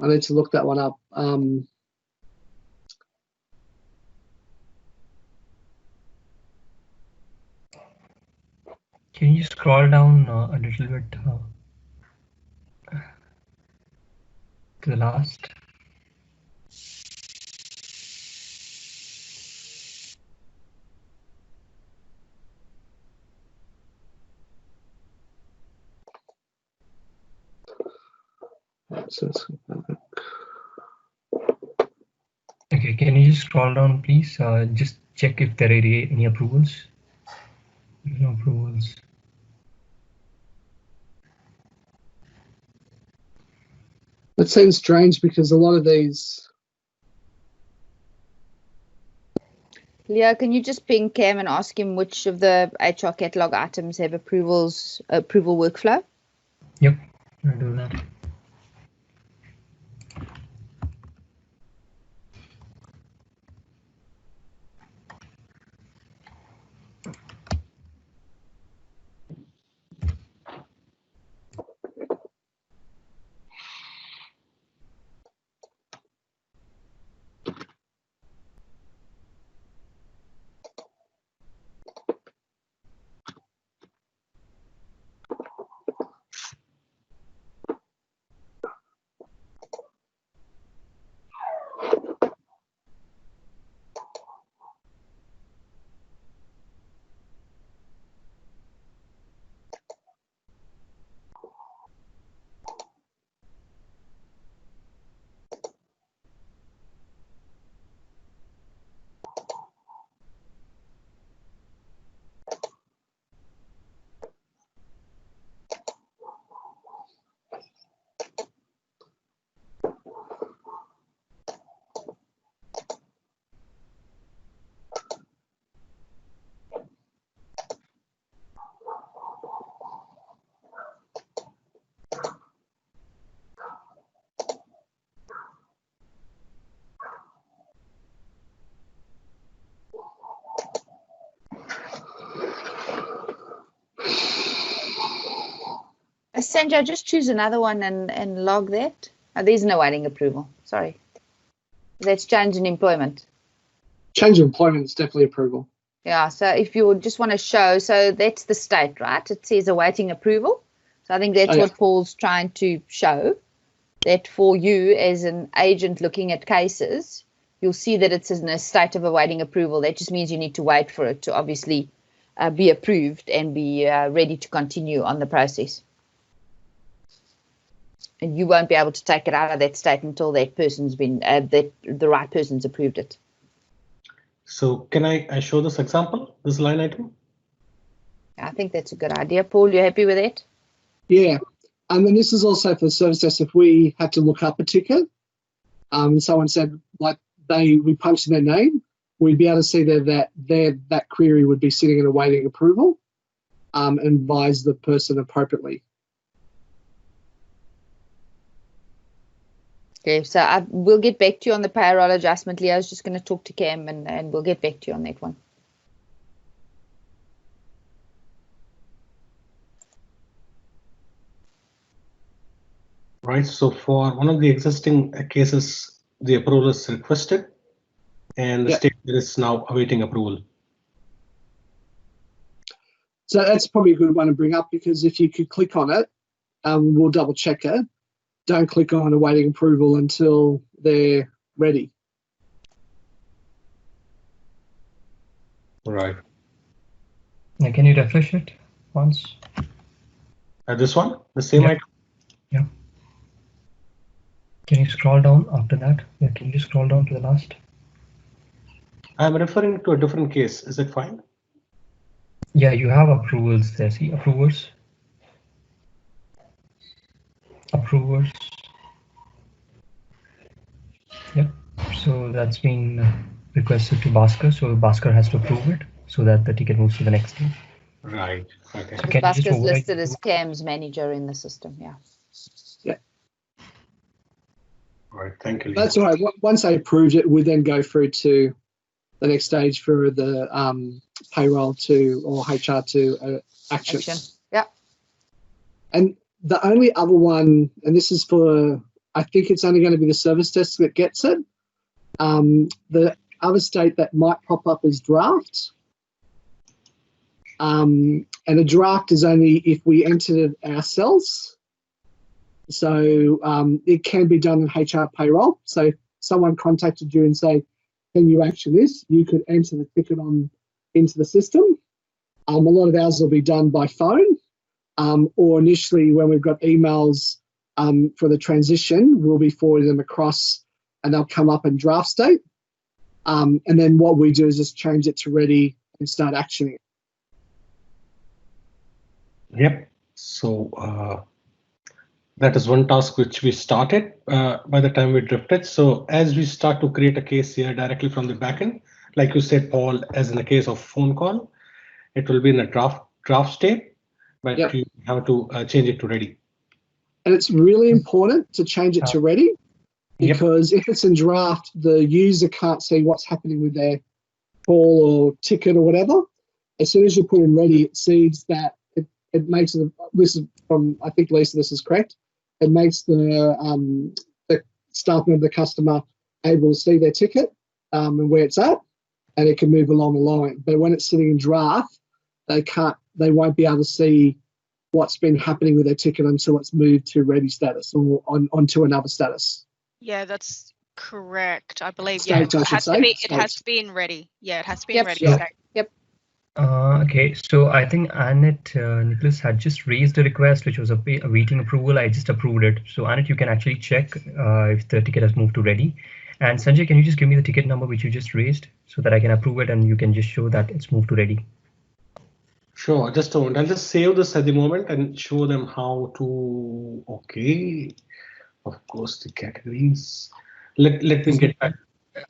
I need to look that one up.
Can you scroll down a little bit to the last? Okay, can you just scroll down, please? Just check if there are any approvals. No approvals.
That seems strange because a lot of these.
Leo, can you just ping Cam and ask him which of the HR catalog items have approval workflow?
Yep, I'll do that.
Sanjay, just choose another one and log that. Oh, there's no waiting approval. Sorry. That's change in employment.
Change of employment is definitely approval.
Yeah, so if you just want to show, so that's the state, right? It says awaiting approval. So I think that's what Paul's trying to show, that for you as an agent looking at cases, you'll see that it's in a state of awaiting approval. That just means you need to wait for it to obviously be approved and be ready to continue on the process. And you won't be able to take it out of that state until that person's been, that the right person's approved it.
So can I show this example, this line item?
I think that's a good idea. Paul, you happy with that?
Yeah. And then this is also for the service desk. If we had to look up a ticket, someone said like we punched in their name, we'd be able to see that query would be sitting and awaiting approval, and advise the person appropriately.
Okay, so we'll get back to you on the payroll adjustment. Leo's just going to talk to Cam and we'll get back to you on that one.
Right, so for one of the existing cases, the approval is requested and the state is now awaiting approval.
So that's probably a good one to bring up, because if you could click on it, we'll double check it. Don't click on awaiting approval until they're ready.
Right.
Now, can you refresh it once?
This one, the same
Yeah.
item.
Yeah. Can you scroll down after that? Yeah, can you just scroll down to the last?
I'm referring to a different case. Is it fine?
Yeah, you have approvals there. See, approvers. Approvers. Yep. So that's been requested to Bhaskar. So Bhaskar has to approve it so that the ticket moves to the next team.
Right. Okay.
So
Because
can you just
Bhaskar is
override
listed
the
as CAM's manager in the system. Yeah.
All right. Thank you.
That's all right. Once they approved it, we then go through to the next stage for the payroll to or HR to action.
Yeah.
And the only other one, and this is for, I think it's only going to be the service desk that gets it. The other state that might pop up is draft. And a draft is only if we entered it ourselves. So it can be done in HR payroll. So if someone contacted you and say, can you action this? You could enter the ticket into the system. A lot of ours will be done by phone. Or initially when we've got emails for the transition, we'll be forwarding them across and they'll come up in draft state. And then what we do is just change it to ready and start actioning it.
Yep. So that is one task which we started by the time we drifted. So as we start to create a case here directly from the backend, like you said, Paul, as in the case of phone call, it will be in a draft state, but
Yep.
you have to change it to ready.
And it's really important to change it to ready
Yep.
because if it's in draft, the user can't see what's happening with their call or ticket or whatever. As soon as you put in ready, it sees that it makes it, this is from, I think Lisa, this is correct. It makes the staff member, the customer, able to see their ticket and where it's at, and it can move along the line. But when it's sitting in draft, they won't be able to see what's been happening with their ticket until it's moved to ready status or onto another status.
Yeah, that's correct. I believe.
State,
Yeah,
I
it
should
has to
say.
be. It
State.
has to be in ready. Yeah, it has to be
Yep.
in ready
Yeah.
state.
Okay, so I think Annette Nicholas had just raised a request which was awaiting approval. I just approved it. So Annette, you can actually check if the ticket has moved to ready. And Sanjay, can you just give me the ticket number which you just raised so that I can approve it and you can just show that it's moved to ready?
Sure, just a moment. I'll just save this at the moment and show them how to. Okay, of course, the categories. Let me get back.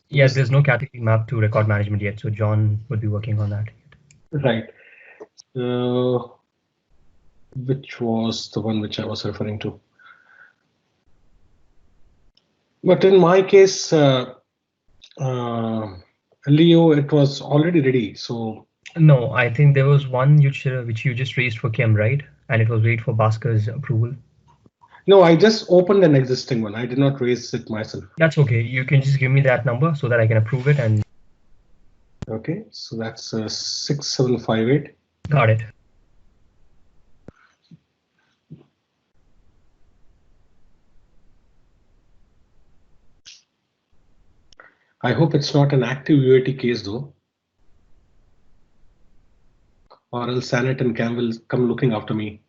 Yes, there's no category map to record management yet, so John would be working on that.
Right. Which was the one which I was referring to. But in my case, Leo, it was already ready. So
No, I think there was one which you just raised for Kim, right? And it was wait for Bhaskar's approval.
no, I just opened an existing one. I did not raise it myself.
That's okay. You can just give me that number so that I can approve it. And
Okay, so that's 6758.
got it.
I hope it's not an active UAT case though. Or else Sanet and Cam will come looking after me.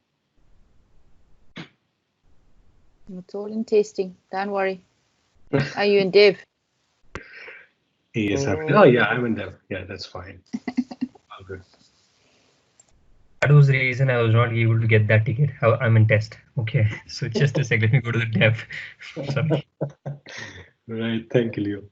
It's all in testing. Don't worry. Are you in dev?
Yes, oh yeah, I'm in dev. Yeah, that's fine. All good.
That was the reason I was not able to get that ticket. I'm in test. Okay, so just a sec. Let me go to the dev. Sorry.
Right, thank you, Leo.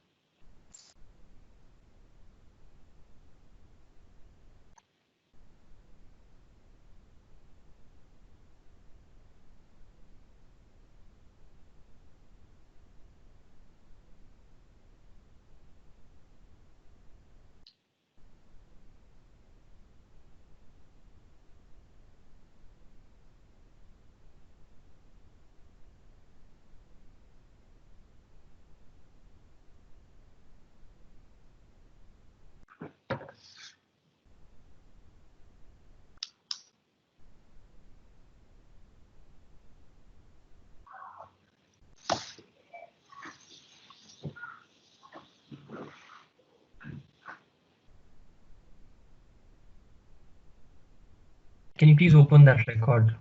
Can you please open that record?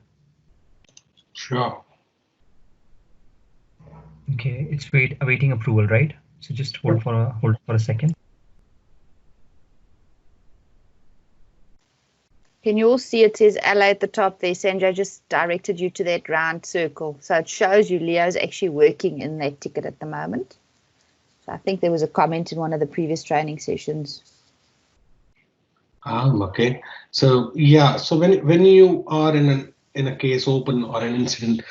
Sure.
Okay, it's awaiting approval, right? So just hold for a second.
Can you all see it says LA at the top there? Sanjay just directed you to that round circle. So it shows you Leo's actually working in that ticket at the moment. So I think there was a comment in one of the previous training sessions.
Okay. So yeah, so when you are in a case open or an incident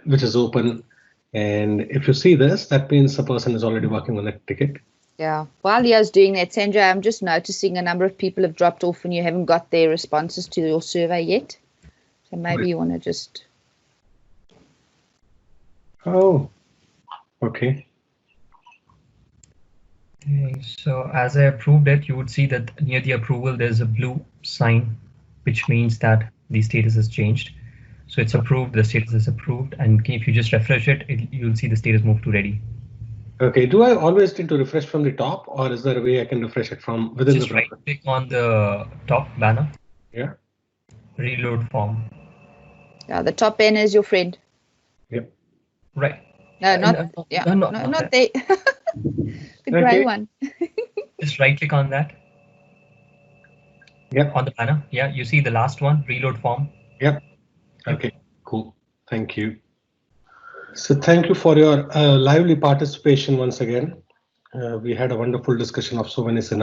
which is open, and if you see this, that means the person is already working on that ticket.
Yeah, while Leo's doing that, Sanjay, I'm just noticing a number of people have dropped off and you haven't got their responses to your survey yet. So maybe you want to just...
Oh, okay.
Okay, so as I approved it, you would see that near the approval, there's a blue sign, which means that the status has changed. So it's approved, the status is approved, and if you just refresh it, you'll see the status move to ready.
Okay, do I always need to refresh from the top, or is there a way I can refresh it from within
Just
the
right click on the top banner.
Yeah.
Reload form.
Yeah, the top banner is your friend.
Yep.
Right.
No, not there. The grey one.
Just right click on that.
Yeah.
On the banner. Yeah, you see the last one, reload form.
Yep. Okay, cool. Thank you. So thank you for your lively participation once again. We had a wonderful discussion of so many scenarios.